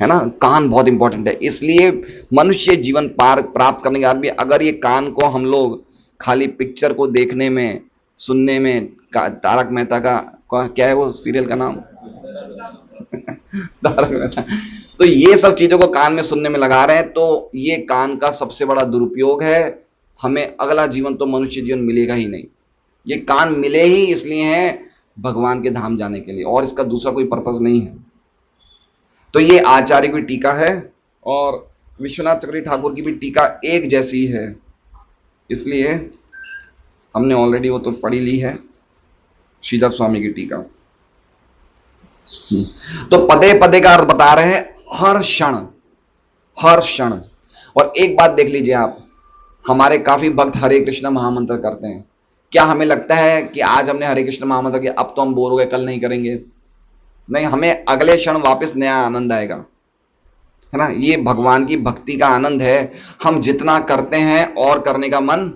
है ना। कान बहुत इंपॉर्टेंट है। इसलिए मनुष्य जीवन प्राप्त करने के बाद भी अगर ये कान को हम लोग खाली पिक्चर को देखने में, सुनने में, तारक मेहता का क्या है वो सीरियल का नाम तारक मेहता, तो ये सब चीजों को कान में सुनने में लगा रहे हैं तो ये कान का सबसे बड़ा दुरुपयोग है। हमें अगला जीवन तो मनुष्य जीवन मिलेगा ही नहीं। ये कान मिले ही इसलिए हैं भगवान के धाम जाने के लिए, और इसका दूसरा कोई पर्पज नहीं है। तो ये आचार्य की टीका है और विश्वनाथ चक्रवर्ती ठाकुर की भी टीका एक जैसी है, इसलिए हमने ऑलरेडी वो तो पढ़ी ली है, श्रीधर स्वामी की टीका। तो पदे पदे का अर्थ बता रहे हैं हर क्षण, हर क्षण। और एक बात देख लीजिए आप, हमारे काफी भक्त हरे कृष्ण महामंत्र करते हैं। क्या हमें लगता है कि आज हमने हरे कृष्ण महामंत्र किया अब तो हम बोर हो गए, कल नहीं करेंगे? नहीं, हमें अगले क्षण वापस नया आनंद आएगा, है ना। ये भगवान की भक्ति का आनंद है। हम जितना करते हैं और करने का मन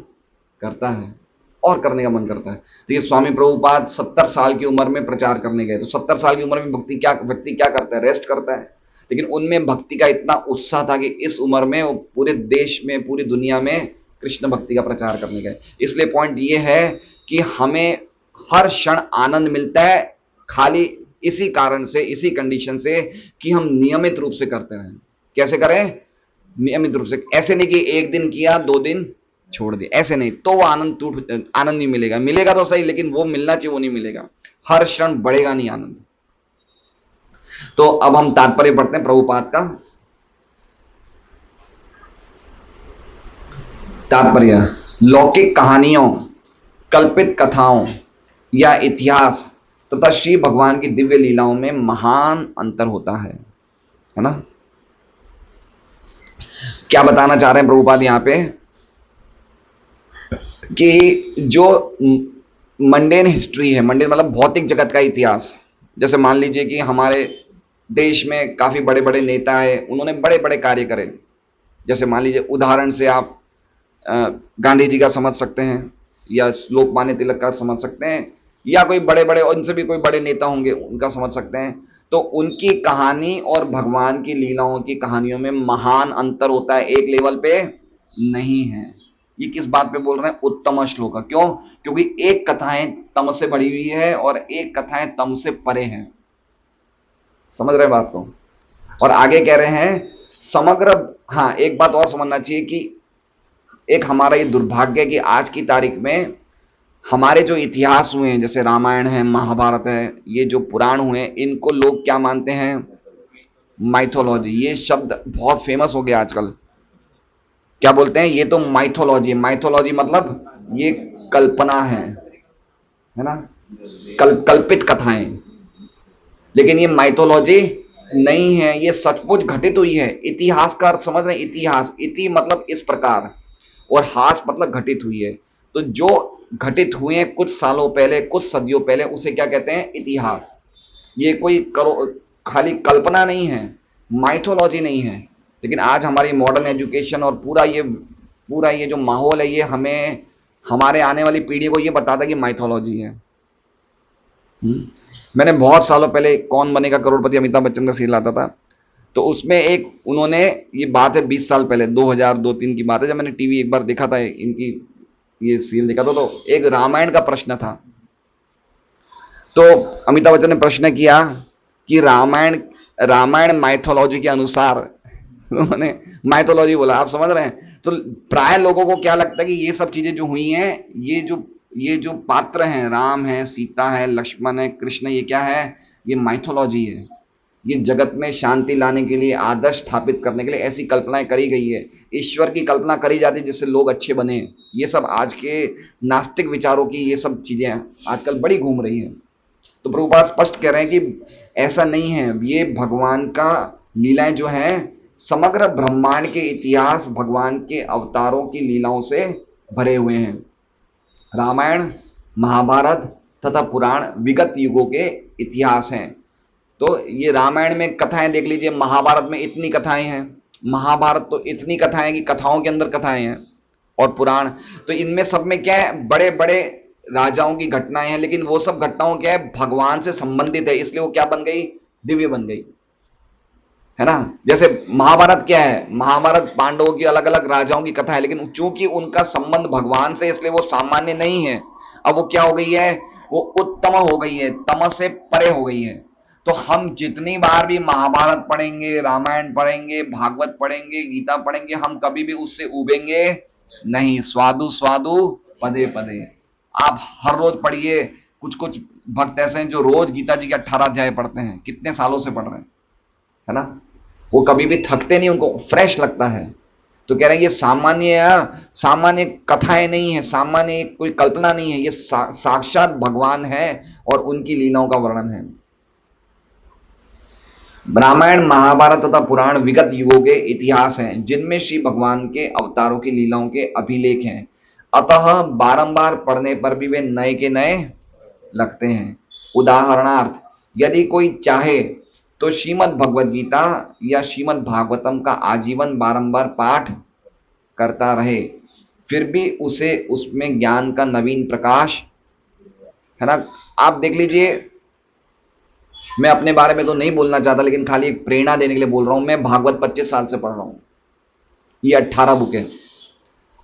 करता है, और करने का मन करता है। तो ये स्वामी प्रभुपाद 70 साल की उम्र में प्रचार करने गए। तो 70 साल की उम्र में व्यक्ति क्या करता है? रेस्ट करता है। लेकिन उनमें भक्ति का इतना उत्साह था कि इस उम्र में वो पूरे देश में, पूरी दुनिया में कृष्ण भक्ति का प्रचार करने गए। इसलिए पॉइंट ये है कि हमें हर क्षण आनंद मिलता है, खाली इसी कारण से, इसी कंडीशन से कि हम नियमित रूप से करते रहें। कैसे करें? नियमित रूप से। ऐसे नहीं कि एक दिन किया 2 दिन छोड़ दिया, ऐसे नहीं, तो वो आनंद नहीं मिलेगा। मिलेगा तो सही, लेकिन वो मिलना चाहिए वो नहीं मिलेगा। हर क्षण बढ़ेगा नहीं आनंद। तो अब हम तात्पर्य पढ़ते हैं प्रभुपाद का। तात्पर्य, लौकिक कहानियों, कल्पित कथाओं या इतिहास तथा श्री भगवान की दिव्य लीलाओं में महान अंतर होता है ना। क्या बताना चाह रहे हैं प्रभुपाद यहां पे कि जो मंडेन हिस्ट्री है, मंडेन मतलब भौतिक जगत का इतिहास। जैसे मान लीजिए कि हमारे देश में काफी बड़े बड़े नेता हैं, उन्होंने बड़े बड़े कार्य करे। जैसे मान लीजिए उदाहरण से आप गांधी जी का समझ सकते हैं, या लोकमान्य तिलक का समझ सकते हैं, या कोई बड़े बड़े, और इनसे भी कोई बड़े नेता होंगे उनका समझ सकते हैं। तो उनकी कहानी और भगवान की लीलाओं की कहानियों में महान अंतर होता है, एक लेवल पे नहीं है। ये किस बात पे बोल रहे हैं? उत्तम श्लोक। क्यों? क्योंकि एक कथाएं तम से बढ़ी हुई है और एक कथाएं तम से परे हैं। समझ रहे हैं बात को? और आगे कह रहे हैं समग्र, हाँ एक बात और समझना चाहिए कि एक हमारा ये दुर्भाग्य है कि आज की तारीख में हमारे जो इतिहास हुए हैं, जैसे रामायण है, महाभारत है, ये जो पुराण हुए हैं, इनको लोग क्या मानते हैं? माइथोलॉजी। ये शब्द बहुत फेमस हो गया आजकल। क्या बोलते हैं? ये तो माइथोलॉजी है। माइथोलॉजी मतलब ये कल्पना है ना, कल्पित कथाएं। लेकिन ये माइथोलॉजी नहीं है, ये सचमुच घटित हुई है। इतिहास का अर्थ समझ रहे हैं? इतिहास, इति मतलब इस प्रकार, और हास मतलब घटित हुई है। तो जो घटित हुए हैं कुछ सालों पहले, कुछ सदियों पहले, उसे क्या कहते हैं? इतिहास। ये कोई करो खाली कल्पना नहीं है, माइथोलॉजी नहीं है। लेकिन आज हमारी मॉडर्न एजुकेशन और पूरा ये जो माहौल है, ये हमें हमारे आने वाली पीढ़ी को ये बताता है कि माइथोलॉजी है। मैंने बहुत सालों पहले कौन बनेगा करोड़पति अमिताभ बच्चन का सीरियल आता था, तो उसमें एक उन्होंने, ये बात है 20 साल पहले, 2002-3 की बात है, जब मैंने टीवी एक बार देखा था, इनकी ये सीरियल देखा था, तो एक रामायण का प्रश्न था। तो अमिताभ बच्चन ने प्रश्न किया कि रामायण रामायण माइथोलॉजी के अनुसार, उन्होंने माइथोलॉजी बोला, आप समझ रहे हैं? तो प्राय लोगों को क्या लगता है कि ये सब चीजें जो हुई हैं, ये जो पात्र हैं, राम है, सीता है, लक्ष्मण है, कृष्ण, ये क्या है? ये माइथोलॉजी है। ये जगत में शांति लाने के लिए, आदर्श स्थापित करने के लिए ऐसी कल्पनाएं करी गई है। ईश्वर की कल्पना करी जाती है जिससे लोग अच्छे बने। ये सब आज के नास्तिक विचारों की ये सब चीजें आजकल बड़ी घूम रही हैं। तो प्रभुपाद स्पष्ट कह रहे हैं कि ऐसा नहीं है। ये भगवान का लीलाएं जो हैं, समग्र ब्रह्मांड के इतिहास भगवान के अवतारों की लीलाओं से भरे हुए हैं। रामायण, महाभारत तथा पुराण विगत युगों के इतिहास हैं। तो ये रामायण में कथाएं देख लीजिए, महाभारत में इतनी कथाएं हैं, महाभारत तो इतनी कथाएं कि कथाओं के अंदर कथाएं हैं, और पुराण तो इनमें सब में क्या है? बड़े बड़े राजाओं की घटनाएं हैं, लेकिन वो सब घटनाओं क्या है? भगवान से संबंधित है, इसलिए वो क्या बन गई? दिव्य बन गई, है ना? जैसे महाभारत क्या है? महाभारत पांडवों की अलग अलग राजाओं की कथा है, लेकिन चूंकि उनका संबंध भगवान से, इसलिए वो सामान्य नहीं है। अब वो क्या हो गई है? वो उत्तम हो गई है, तम से परे हो गई है। तो हम जितनी बार भी महाभारत पढ़ेंगे, रामायण पढ़ेंगे, भागवत पढ़ेंगे, गीता पढ़ेंगे, हम कभी भी उससे उबेंगे नहीं। स्वादु स्वादु पदे पदे। आप हर रोज पढ़िए। कुछ कुछ भक्त ऐसे हैं जो रोज गीता जी के 18 अध्याय पढ़ते हैं, कितने सालों से पढ़ रहे हैं, है ना? वो कभी भी थकते नहीं, उनको फ्रेश लगता है। तो कह रहे हैं ये सामान्य कथाएं नहीं है, सामान्य कोई कल्पना नहीं है, ये साक्षात भगवान है और उनकी लीलाओं का वर्णन है। रामायण, महाभारत तथा पुराण विगत युगों के इतिहास हैं, जिनमें श्री भगवान के अवतारों की लीलाओं के अभिलेख हैं। अतः बारंबार पढ़ने पर भी वे नए के नए लगते हैं। उदाहरणार्थ, यदि कोई चाहे तो श्रीमद् भगवद गीता या श्रीमद् भागवतम का आजीवन बारंबार पाठ करता रहे, फिर भी उसे उसमें ज्ञान का नवीन प्रकाश, है ना? आप देख लीजिए, मैं अपने बारे में तो नहीं बोलना चाहता, लेकिन खाली एक प्रेरणा देने के लिए बोल रहा हूं। मैं भागवत 25 साल से पढ़ रहा हूं, ये 18 बुकें,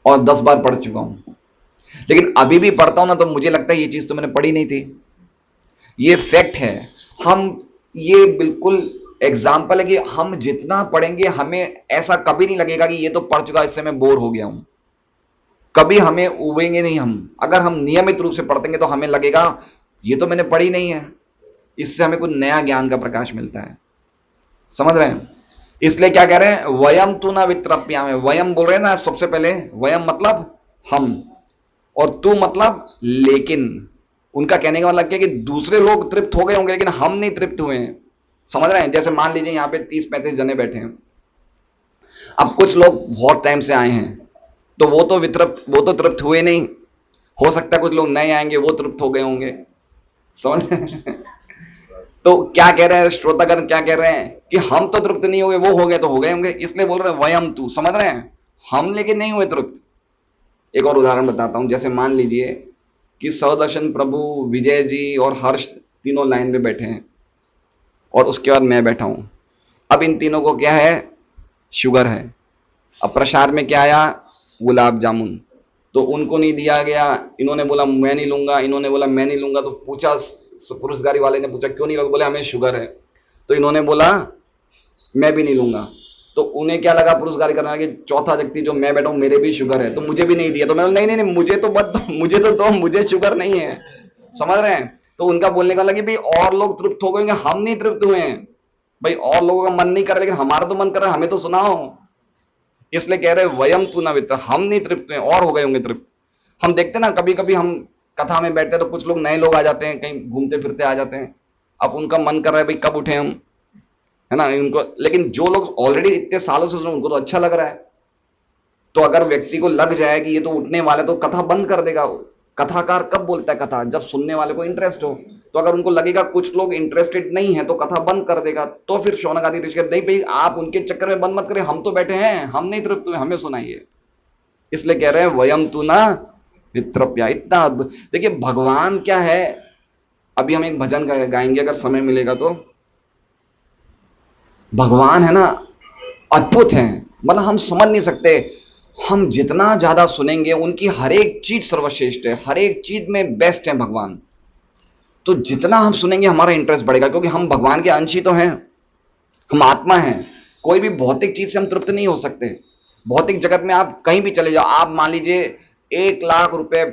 और 10 बार पढ़ चुका हूं। लेकिन अभी भी पढ़ता हूं ना, तो मुझे लगता है ये चीज तो मैंने पढ़ी नहीं थी। ये फैक्ट है। ये बिल्कुल एग्जाम्पल है कि हम जितना पढ़ेंगे, हमें ऐसा कभी नहीं लगेगा कि ये तो पढ़ चुका, इससे मैं बोर हो गया हूं। कभी हमें उबेंगे नहीं हम। अगर हम नियमित रूप से पढ़तेंगे तो हमें लगेगा ये तो मैंने पढ़ी नहीं है, इससे हमें कुछ नया ज्ञान का प्रकाश मिलता है। समझ रहे हैं? इसलिए क्या कह रहे हैं? वयम तू ना वित्रप्याम है। वयम बोल रहे हैं ना सबसे पहले। वयम मतलब हम, और तू मतलब लेकिन। उनका कहने का मतलब क्या कि दूसरे लोग तृप्त हो गए होंगे, लेकिन हम नहीं तृप्त हुए हैं। समझ रहे हैं? जैसे मान लीजिए यहां पे 30-35 जने बैठे हैं। अब कुछ लोग बहुत टाइम से आए हैं, तो वो तो तृप्त हुए नहीं। हो सकता है कुछ लोग नए आएंगे, वो तृप्त हो गए होंगे। समझ तो क्या कह रहे हैं श्रोतागण? क्या कह रहे हैं कि हम तो तृप्त नहीं हो गए, वो हो गए तो हो गए होंगे, इसलिए बोल रहे हैं वयम तू। समझ रहे हैं? हम लेकिन नहीं हुए तृप्त। एक और उदाहरण बताता हूं। जैसे मान लीजिए कि सौदर्शन प्रभु, विजय जी और हर्ष तीनों लाइन में बैठे हैं, और उसके बाद मैं बैठा हूं। अब इन तीनों को क्या है? शुगर है। अब प्रसाद में क्या आया? गुलाब जामुन। तो उनको नहीं दिया गया, इन्होंने बोला मैं नहीं लूंगा, इन्होंने बोला मैं नहीं लूंगा। तो पूछा पुरस्कारी वाले ने, पूछा क्यों नहीं लोगे? बोले हमें शुगर है। तो इन्होंने बोला मैं भी नहीं लूंगा। तो उन्हें क्या लगा पुरस्कार करना कि चौथा व्यक्ति जो मैं बैठा हूं, मेरे भी शुगर है, तो मुझे भी नहीं दिया। तो मैं नहीं नहीं नहीं, मुझे तो दो, मुझे शुगर नहीं है। समझ रहे हैं? तो उनका बोलने का लगे भाई और लोग तृप्त हो गए, हम नहीं तृप्त हुए हैं भाई। और लोगों का मन नहीं कर रहा, लेकिन हमारा तो मन कर रहा है, हमें तो सुनाओ। इसलिए कह रहे वयम तू न वित्र, हम नहीं तृप्त हुए, और हो गए होंगे तृप्त। हम देखते ना, कभी कभी हम कथा में बैठते हैं तो कुछ लोग नए लोग आ जाते हैं, कहीं घूमते फिरते आ जाते हैं। अब उनका मन कर रहा है भाई कब उठे हम, है ना? उनको, लेकिन जो लोग ऑलरेडी इतने सालों से सुन, उनको तो अच्छा लग रहा है। तो अगर व्यक्ति को लग जाए कि ये तो उठने वाला है, तो कथा बंद कर देगा। कथाकार कब बोलता है कथा? जब सुनने वाले को इंटरेस्ट हो। तो अगर उनको लगेगा कुछ लोग इंटरेस्टेड नहीं है तो कथा बंद कर देगा। तो फिर शौनक आदि ऋषि कहते, नहीं भाई आप उनके चक्कर में बंद मत करें, हम तो बैठे हैं, हम नहीं तृप्त हुए, हमें सुनाइए। इसलिए कह रहे हैं वयम तू ना वित्रप्या। इतना अद्भुत देखिए भगवान क्या है। अभी हम एक भजन गाएंगे अगर समय मिलेगा तो। भगवान है ना अद्भुत है, मतलब हम समझ नहीं सकते। हम जितना ज्यादा सुनेंगे उनकी हर एक चीज सर्वश्रेष्ठ है, हर एक चीज में बेस्ट है भगवान। तो जितना हम सुनेंगे हमारा इंटरेस्ट बढ़ेगा, क्योंकि हम भगवान के अंश ही तो हैं, हम आत्मा हैं। कोई भी भौतिक चीज से हम तृप्त नहीं हो सकते। भौतिक जगत में आप कहीं भी चले जाओ, आप मान लीजिए 1 लाख रुपए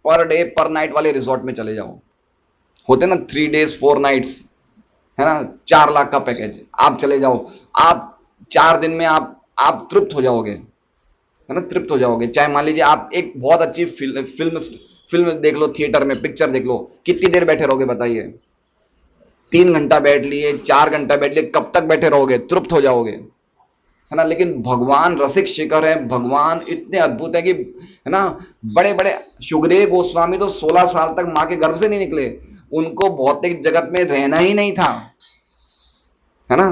पर डे पर नाइट वाले रिजॉर्ट में चले जाओ, होते ना 3 days 4 nights, है ना, 4 लाख का पैकेज, आप चले जाओ, आप 4 दिन में आप तृप्त हो जाओगे, है ना, तृप्त हो जाओगे। चाहे मान लीजिए आप एक बहुत अच्छी फिल्म देख लो, थिएटर में पिक्चर देख लो, कितनी देर बैठे रहोगे बताइए? 3 घंटा बैठ लिए, 4 घंटा बैठ लिए, कब तक बैठे रहोगे? तृप्त हो जाओगे, है ना। लेकिन भगवान रसिक शिखर है, भगवान इतने अद्भुत है कि, है ना, बड़े बड़े सुखदेव गोस्वामी तो 16 साल तक मां के गर्भ से नहीं निकले, उनको भौतिक जगत में रहना ही नहीं था, है ना,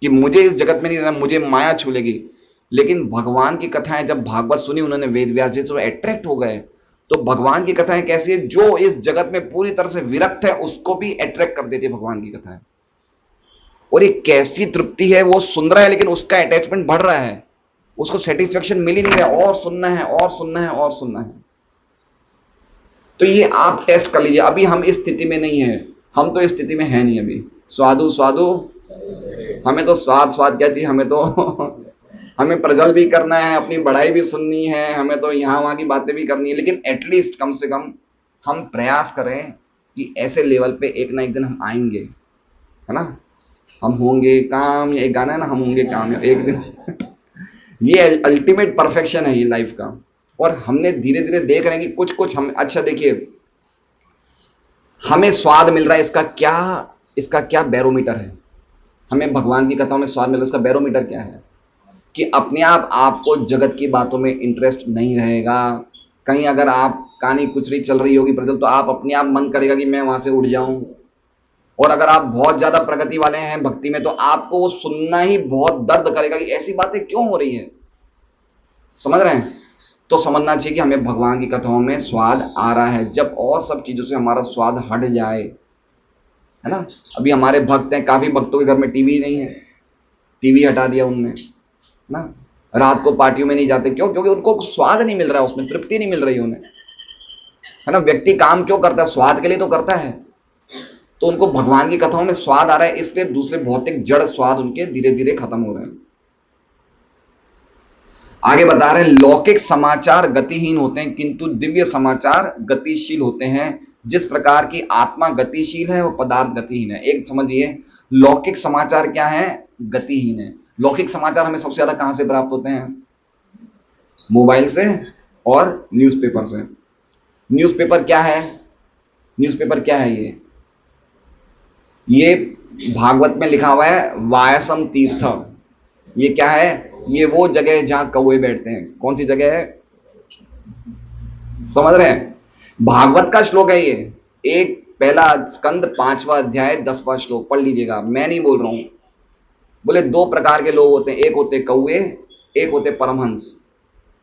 कि मुझे इस जगत में नहीं रहना, मुझे माया छू लेगी। लेकिन भगवान की कथाएं जब भागवत सुनी उन्होंने, वेद व्यास जी से अट्रैक्ट हो गए। तो भगवान की कथाएं कैसी है, जो इस जगत में पूरी तरह से विरक्त है उसको भी अट्रैक्ट कर देती है भगवान की कथाएं। और ये कैसी तृप्ति है, वो सुन रहा है लेकिन उसका अटैचमेंट बढ़ रहा है, उसको सेटिस्फेक्शन मिल ही नहीं रहा, और सुनना है और सुनना है और सुनना है। तो ये आप टेस्ट कर लीजिए। अभी हम इस स्थिति में नहीं है, हम तो इस स्थिति में है नहीं अभी। स्वादु स्वादु, हमें तो स्वाद स्वाद क्या चाहिए, हमें तो हमें प्रजल भी करना है, अपनी बढ़ाई भी सुननी है, हमें तो यहाँ वहां की बातें भी करनी है। लेकिन एटलीस्ट कम से कम हम प्रयास करें कि ऐसे लेवल पे एक ना एक दिन हम आएंगे, है ना, हम होंगे काम। एक गाना है ना, हम होंगे काम एक दिन ये अल्टीमेट परफेक्शन है ये लाइफ का। और हमने धीरे धीरे देख रहे हैं कि कुछ कुछ हम, अच्छा देखिए, हमें स्वाद मिल रहा है, इसका क्या बैरोमीटर है? हमें भगवान की कथाओं में स्वाद मिल रहा है, इसका बैरोमीटर क्या है? कि अपने आप आपको जगत की बातों में इंटरेस्ट नहीं रहेगा। कहीं अगर आप कहानी कुचरी चल रही होगी प्रजल, तो आप अपने आप मन करेगा कि मैं वहां से उठ जाऊं। और अगर आप बहुत ज्यादा प्रगति वाले हैं भक्ति में, तो आपको वो सुनना ही बहुत दर्द करेगा कि ऐसी बातें क्यों हो रही है। समझ रहे हैं? तो समझना चाहिए कि हमें भगवान की कथाओं में स्वाद आ रहा है। जब और सब चीजों से हमारा स्वाद हट जाए, है ना। अभी हमारे भक्त हैं, काफी भक्तों के घर में टीवी नहीं है, टीवी हटा दिया उनने, ना। रात को पार्टियों में नहीं जाते, क्यों? क्योंकि उनको स्वाद नहीं मिल रहा है, उसमें तृप्ति नहीं मिल रही उन्हें, है ना। व्यक्ति काम क्यों करता है? स्वाद के लिए तो करता है। तो उनको भगवान की कथाओं में स्वाद आ रहा है, इसलिए दूसरे भौतिक जड़ स्वाद उनके धीरे धीरे खत्म हो रहे हैं। आगे बता रहे हैं, लौकिक समाचार गतिहीन होते हैं किंतु दिव्य समाचार गतिशील होते हैं। जिस प्रकार की आत्मा गतिशील है वो पदार्थ गतिहीन है। एक समझिए, लौकिक समाचार क्या है? गतिहीन है। लौकिक समाचार हमें सबसे ज्यादा कहां से प्राप्त होते हैं? मोबाइल से और न्यूज़पेपर से। न्यूज़पेपर क्या है? न्यूज़पेपर क्या है? ये भागवत में लिखा हुआ है वायसम तीर्थ। ये क्या है? ये वो जगह है जहां कौवे बैठते हैं। कौन सी जगह है? समझ रहे हैं? भागवत का श्लोक है ये, एक पहला स्कंद 5वां अध्याय 10वां श्लोक पढ़ लीजिएगा, मैं नहीं बोल रहा हूं। बोले 2 प्रकार के लोग होते हैं, एक होते कौवे, एक होते परमहंस।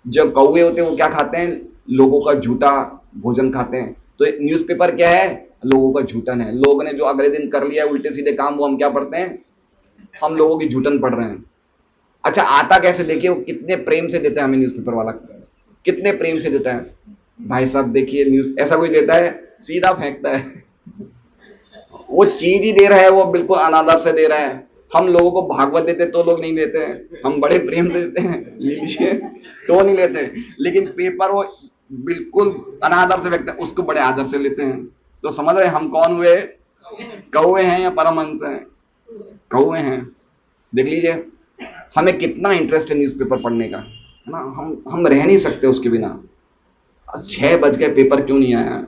जो कौवे होते हैं वो क्या खाते हैं? लोगों का झूठा भोजन खाते हैं। तो न्यूज़पेपर क्या है? लोगों का झूठन है। लोगों ने जो अगले दिन कर लिया उल्टे सीधे काम, वो हम क्या पढ़ते हैं? हम लोगों की झूठन पढ़ रहे हैं। अच्छा, आता कैसे? देखिए वो कितने प्रेम से देता है हमें न्यूज़पेपर वाला, कितने प्रेम से देता है। भाई साहब देखिए, न्यूज ऐसा कोई देता है? सीधा फेंकता है। वो चीज ही दे रहा है, वो बिल्कुल अनादर से दे रहा है। हम लोगों को भागवत देते तो लोग नहीं देते हैं, हम बड़े प्रेम से देते हैं, लीजिए, तो नहीं लेते। लेकिन पेपर वो बिल्कुल अनादर से फेंकते हैं, उसको बड़े आदर से लेते हैं। तो समझ रहे हम कौन हुए? कौवे हैं या परमहंस हैं? कौवे हैं। देख लीजिए हमें कितना इंटरेस्ट है न्यूज़पेपर पढ़ने का, है ना। हम रह नहीं सकते उसके बिना। 6 बज गए, पेपर क्यों नहीं आया?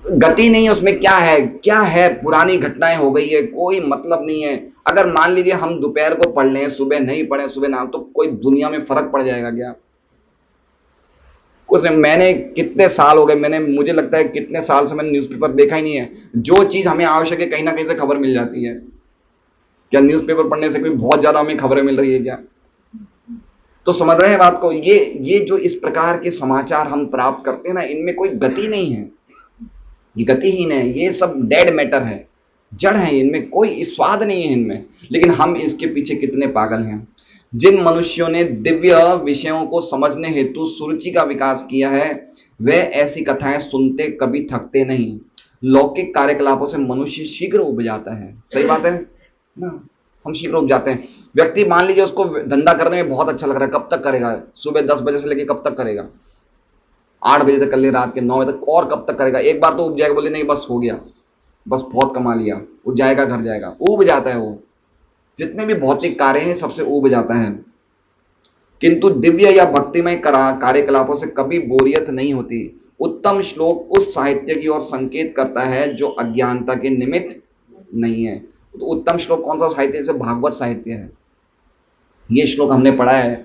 गति नहीं है उसमें, क्या है, पुरानी घटनाएं हो गई है, कोई मतलब नहीं है। अगर मान लीजिए हम दोपहर को पढ़ लें, सुबह नहीं पढ़े, सुबह नाम, तो कोई दुनिया में फर्क पड़ जाएगा क्या? कुछ नहीं। मैंने कितने साल हो गए, मुझे लगता है कितने साल से मैंने न्यूज़पेपर देखा ही नहीं है। जो चीज हमें आवश्यक है कहीं ना कहीं से खबर मिल जाती है। क्या न्यूज़पेपर पढ़ने से कोई बहुत ज्यादा हमें खबरें मिल रही है क्या? तो समझ रहे हैं बात को? ये जो इस प्रकार के समाचार हम प्राप्त करते हैं ना, इनमें कोई गति नहीं है, ये गतिहीन है, ये सब डेड मैटर है, जड़ है, इनमें कोई स्वाद नहीं है इनमें। लेकिन हम इसके पीछे कितने पागल हैं। जिन मनुष्यों ने दिव्य विषयों को समझने हेतु सुरुचि का विकास किया है, वे ऐसी कथाएं सुनते कभी थकते नहीं। लौकिक कार्यकलापों से मनुष्य शीघ्र उब जाता है। सही बात है ना? हम शीघ्र उब जाते हैं। व्यक्ति मान लीजिए उसको धंधा करने में बहुत अच्छा लग रहा है, कब तक करेगा? सुबह 10 बजे से लेकर कब तक करेगा? 8 बजे तक कर ले, रात के 9 बजे तक, और कब तक करेगा? एक बार तो उब जाएगा, बोले नहीं बस हो गया, बस बहुत कमा लिया, उब जाएगा, घर जाएगा, उब जाता है वो। जितने भी भौतिक कार्य हैं सबसे उब जाता है। किंतु दिव्य या भक्तिमय कार्यकलापों से कभी बोरियत नहीं होती। उत्तम श्लोक उस साहित्य की ओर संकेत करता है जो अज्ञानता के निमित्त नहीं है। तो उत्तम श्लोक कौन सा साहित्य? जैसे भागवत साहित्य है, ये श्लोक हमने पढ़ा है,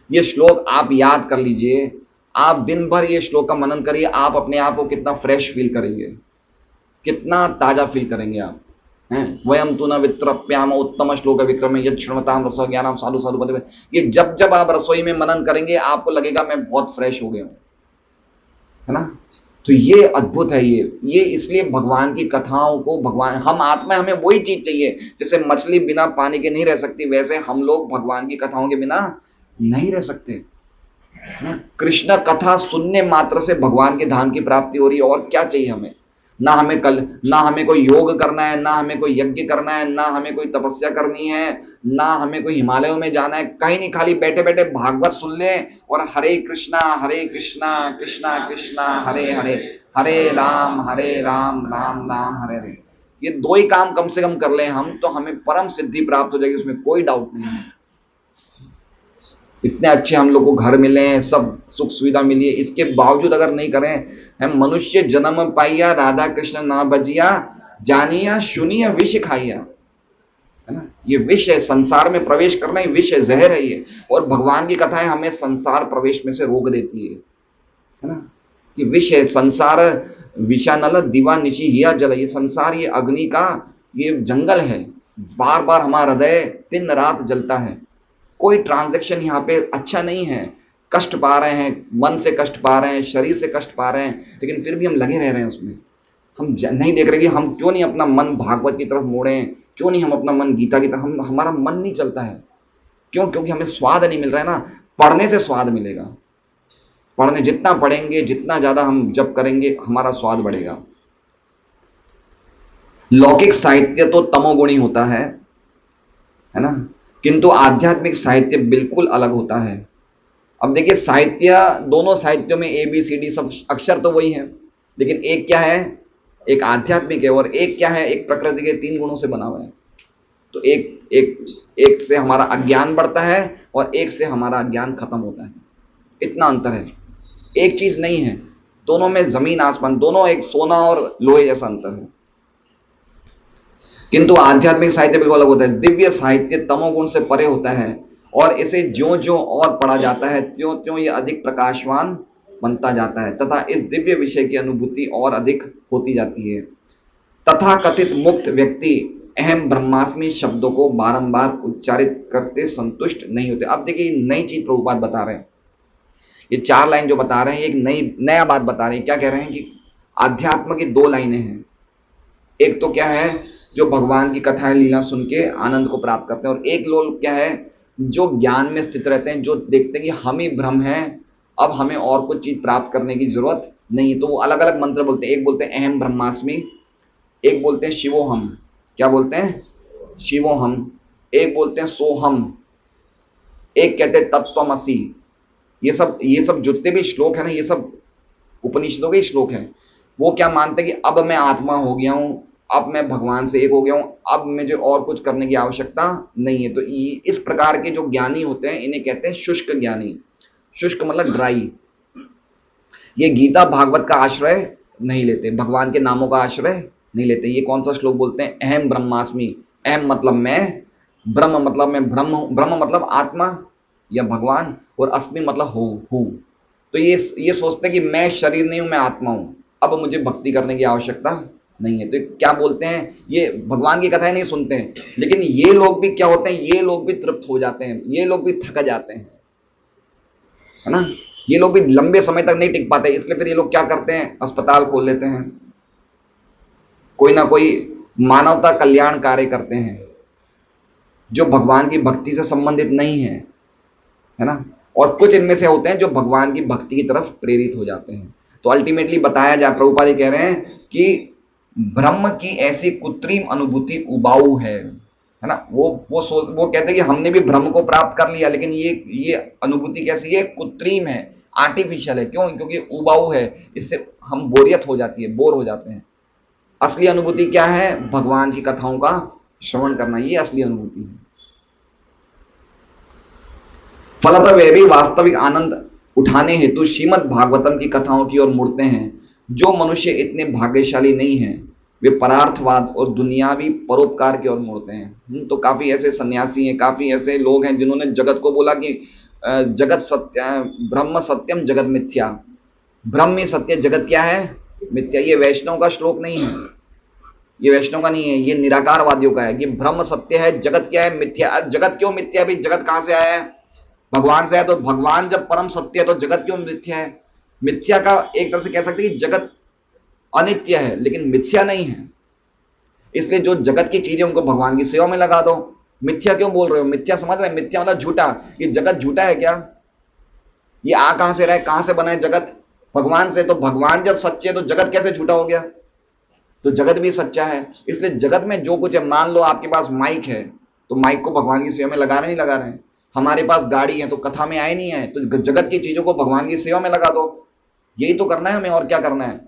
ये श्लोक आप याद कर लीजिए, आप दिन भर ये श्लोक का मनन करिए, आप अपने आप को कितना फ्रेश फील करेंगे, कितना ताजा फील करेंगे आप। हैं वयम तु न वित्रप्याम उत्तम श्लोक विक्रम यद श्रृणवताम रसो ज्ञानम साधु साधु पदे। ये जब जब आप रसोई में मनन करेंगे आपको लगेगा मैं बहुत फ्रेश हो गया हूं, है ना? तो ये अद्भुत है। ये इसलिए भगवान की कथाओं को, भगवान, हम आत्मा, हमें वही चीज चाहिए। जैसे मछली बिना पानी के नहीं रह सकती, वैसे हम लोग भगवान की कथाओं के बिना नहीं रह सकते ना। कृष्ण कथा सुनने मात्र से भगवान के धाम की प्राप्ति हो रही है, और क्या चाहिए हमें? ना हमें कोई योग करना है, ना हमें कोई यज्ञ करना है, ना हमें कोई तपस्या करनी है, ना हमें कोई हिमालयों में जाना है, कहीं नहीं, खाली बैठे बैठे भागवत सुन ले और हरे कृष्णा कृष्णा कृष्णा हरे हरे, हरे राम राम राम हरे हरे। ये दो ही काम कम से कम कर लें हम, तो हमें परम सिद्धि प्राप्त हो जाएगी, उसमें कोई डाउट नहीं है। इतने अच्छे हम लोग को घर मिले हैं, सब सुख सुविधा मिली है, इसके बावजूद अगर नहीं करें, हम मनुष्य जन्म पाइया राधा कृष्ण ना बजिया, जानिया सुनिया विष खाइया, है ना? ये विष है, संसार में प्रवेश करना ही विष है, जहर है ये। और भगवान की कथाएं हमें संसार प्रवेश में से रोक देती है ना? ये विष है, संसार विषानल दिवा निशि हिया जल, ये संसार, ये अग्नि का ये जंगल है, बार बार हमारा हृदय दिन रात जलता है। कोई ट्रांजैक्शन यहाँ पे अच्छा नहीं है, कष्ट पा रहे हैं, मन से कष्ट पा रहे हैं, शरीर से कष्ट पा रहे हैं, लेकिन फिर भी हम लगे रह रहे हैं उसमें। हम नहीं देख रहे कि हम क्यों नहीं अपना मन भागवत की तरफ मोड़ें, क्यों नहीं हम अपना मन गीता की तरफ, हमारा मन नहीं चलता है। क्यों? क्योंकि हमें स्वाद नहीं मिल रहा है ना। पढ़ने से स्वाद मिलेगा, पढ़ने जितना पढ़ेंगे, जितना ज्यादा हम जप करेंगे, हमारा स्वाद बढ़ेगा। लौकिक साहित्य तो तमोगुणी होता है ना, किंतु आध्यात्मिक साहित्य बिल्कुल अलग होता है। अब देखिए, साहित्य, दोनों साहित्यों में ABCD सब अक्षर तो वही है, लेकिन एक क्या है, एक आध्यात्मिक है, और एक क्या है, एक प्रकृति के 3 गुणों से बना हुआ है। तो एक से हमारा अज्ञान बढ़ता है और एक से हमारा अज्ञान खत्म होता है, इतना अंतर है। एक चीज नहीं है, दोनों में जमीन आसमान, दोनों एक सोना और लोहे जैसा अंतर है। किंतु आध्यात्मिक साहित्य बिल्कुल अलग होता है। दिव्य साहित्य तमोगुण से परे होता है, और इसे ज्यों ज्यों और पढ़ा जाता है त्यों त्यों यह अधिक प्रकाशवान बनता जाता है, तथा इस दिव्य विषय की अनुभूति और अधिक होती जाती है। तथा कथित मुक्त व्यक्ति अहम ब्रह्मास्मि शब्दों को बारंबार उच्चारित करते संतुष्ट नहीं होते। अब देखिए, नई चीज प्रभुपाद बता रहे हैं, ये 4 लाइन जो बता रहे हैं, एक नया बात बता रहे हैं। क्या कह रहे हैं कि अध्यात्म की 2 लाइनें हैं। एक तो क्या है, जो भगवान की कथाएं लीला सुन के आनंद को प्राप्त करते हैं, और एक लोग क्या है, जो ज्ञान में स्थित रहते हैं, जो देखते हैं कि हम ही ब्रह्म हैं, अब हमें और कुछ चीज प्राप्त करने की जरूरत नहीं है। तो वो अलग अलग मंत्र बोलते हैं। एक बोलते हैं अहम ब्रह्मास्मि, एक बोलते हैं शिवोहम। क्या बोलते हैं? शिवोहम। एक बोलते हैं सोहम, एक कहते हैं तत्वमसि। ये सब जितने भी श्लोक है ना, ये सब उपनिषदों के श्लोक हैं। वो क्या मानते हैं कि अब मैं आत्मा हो गया हूं, अब मैं भगवान से एक हो गया हूं, अब मुझे और कुछ करने की आवश्यकता नहीं है। तो इस प्रकार के जो ज्ञानी होते हैं, इन्हें कहते हैं शुष्क ज्ञानी। शुष्क मतलब ड्राई। ये गीता भागवत का आश्रय नहीं लेते, भगवान के नामों का आश्रय नहीं लेते। ये कौन सा श्लोक बोलते हैं? अहम ब्रह्मास्मि। अहम मतलब मैं, ब्रह्म मतलब मैं ब्रह्म, ब्रह्म मतलब आत्मा या भगवान, और अस्मि मतलब हूँ। तो ये सोचते हैं कि मैं शरीर नहीं हूं, मैं आत्मा हूं, अब मुझे भक्ति करने की आवश्यकता नहीं है। तो क्या बोलते हैं, ये भगवान की कथाएं नहीं सुनते हैं। लेकिन ये लोग भी क्या होते हैं, ये लोग भी तृप्त हो जाते हैं, ये लोग भी थक जाते हैं, है ना। ये लोग भी लंबे समय तक नहीं टिक पाते, इसलिए फिर ये लोग क्या करते हैं, अस्पताल खोल लेते हैं, कोई ना कोई मानवता कल्याण कार्य करते हैं जो भगवान की भक्ति से संबंधित नहीं है ना। और कुछ इनमें से होते हैं जो भगवान की भक्ति की तरफ प्रेरित हो जाते हैं। तो अल्टीमेटली बताया जाए, प्रभुपाद कह रहे हैं कि ब्रह्म की ऐसी कृत्रिम अनुभूति उबाऊ है ना। वो कहते हैं कि हमने भी ब्रह्म को प्राप्त कर लिया, लेकिन ये अनुभूति कैसी है, कृत्रिम है, आर्टिफिशियल है। क्यों? क्योंकि उबाऊ है, इससे हम बोरियत हो जाती है, बोर हो जाते हैं। असली अनुभूति क्या है? भगवान की कथाओं का श्रवण करना, ये असली अनुभूति है। फलतः वे भी वास्तविक आनंद उठाने हेतु श्रीमद् भागवतम की कथाओं की ओर मुड़ते हैं। जो मनुष्य इतने भाग्यशाली नहीं हैं, वे परार्थवाद और दुनियावी परोपकार की ओर मुड़ते हैं। तो काफी ऐसे सन्यासी हैं, काफी ऐसे लोग हैं जिन्होंने जगत को बोला कि जगत सत्य, ब्रह्म सत्यम जगत मिथ्या, ब्रह्म सत्य, जगत क्या है? मिथ्या। ये वैष्णव का श्लोक नहीं है, ये वैष्णव का नहीं है, ये निराकारवादियों का है कि ब्रह्म सत्य है, जगत क्या है? मिथ्या। जगत क्यों मिथ्या? भाई जगत कहां से आया है? भगवान से है। तो भगवान जब परम सत्य है तो जगत क्यों मिथ्या है? मिथ्या का एक तरह से कह सकते हैं कि जगत अनित्य है लेकिन मिथ्या नहीं है, इसलिए जो जगत की चीजें उनको भगवान की सेवा में लगा दो। मिथ्या क्यों बोल रहे हो? मिथ्या समझ रहे हैं? मिथ्या मतलब झूठा। ये जगत झूठा है क्या? ये आ कहां से रहा है? कहां से बना है जगत? भगवान से। तो भगवान जब सच्चे है तो जगत कैसे झूठा हो गया? तो जगत भी सच्चा है। इसलिए जगत में जो कुछ है, मान लो आपके पास माइक है तो माइक को भगवान की सेवा में लगा रहे नहीं लगा रहे हैं। हमारे पास गाड़ी है तो कथा में आए नहीं है, तो जगत की चीजों को भगवान की सेवा में लगा दो। यही तो करना है हमें, और क्या करना है।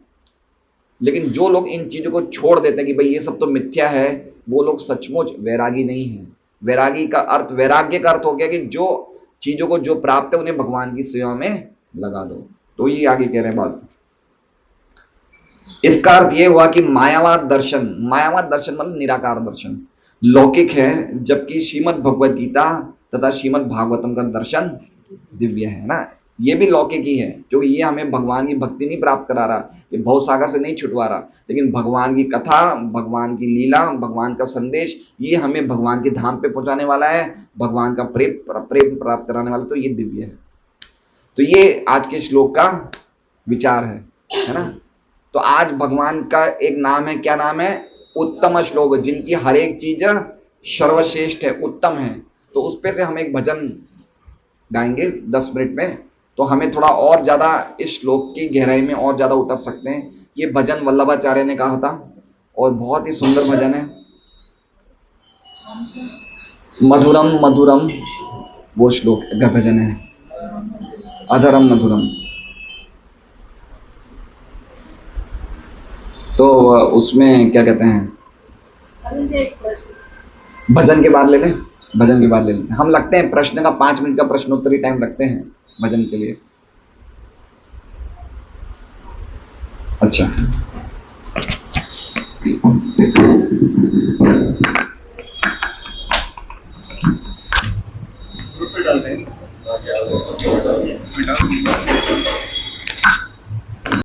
लेकिन जो लोग इन चीजों को छोड़ देते हैं कि भाई ये सब तो मिथ्या है, वो लोग सचमुच वैरागी नहीं है। वैरागी का अर्थ, वैराग्य का अर्थ हो गया कि जो चीजों को जो प्राप्त है उन्हें भगवान की सेवा में लगा दो। तो ये आगे कह रहे हैं बात। इसका अर्थ यह हुआ कि मायावाद दर्शन, मायावाद दर्शन मतलब निराकार दर्शन, लौकिक है, जबकि श्रीमद् भगवद गीता तथा श्रीमद् भागवतम का दर्शन दिव्य है ना। ये भी लौकिक ही है, क्योंकि ये हमें भगवान की भक्ति नहीं प्राप्त करा रहा, ये भव सागर से नहीं छुटवा रहा, लेकिन भगवान की कथा, भगवान की लीला, भगवान का संदेश, ये हमें भगवान के धाम पे पहुंचाने वाला है, भगवान का प्रेम प्राप्त कराने वाला। तो ये दिव्य है। तो ये आज के श्लोक का विचार है ना। तो आज भगवान का एक नाम है, क्या नाम है? उत्तम श्लोक, जिनकी हर एक चीज सर्वश्रेष्ठ है, उत्तम है। तो उस पे से हम एक भजन गाएंगे 10 मिनट में, तो हमें थोड़ा और ज्यादा इस श्लोक की गहराई में और ज्यादा उतर सकते हैं। ये भजन वल्लभाचार्य ने कहा था और बहुत ही सुंदर भजन है। मधुरम मधुरम वो श्लोक का भजन है, अधरम मधुरम। तो उसमें क्या कहते हैं, भजन के बाद ले लें, भजन के बाद ले लें। हम लगते हैं प्रश्न का 5 मिनट का प्रश्नोत्तरी टाइम रखते हैं भजन के लिए। अच्छा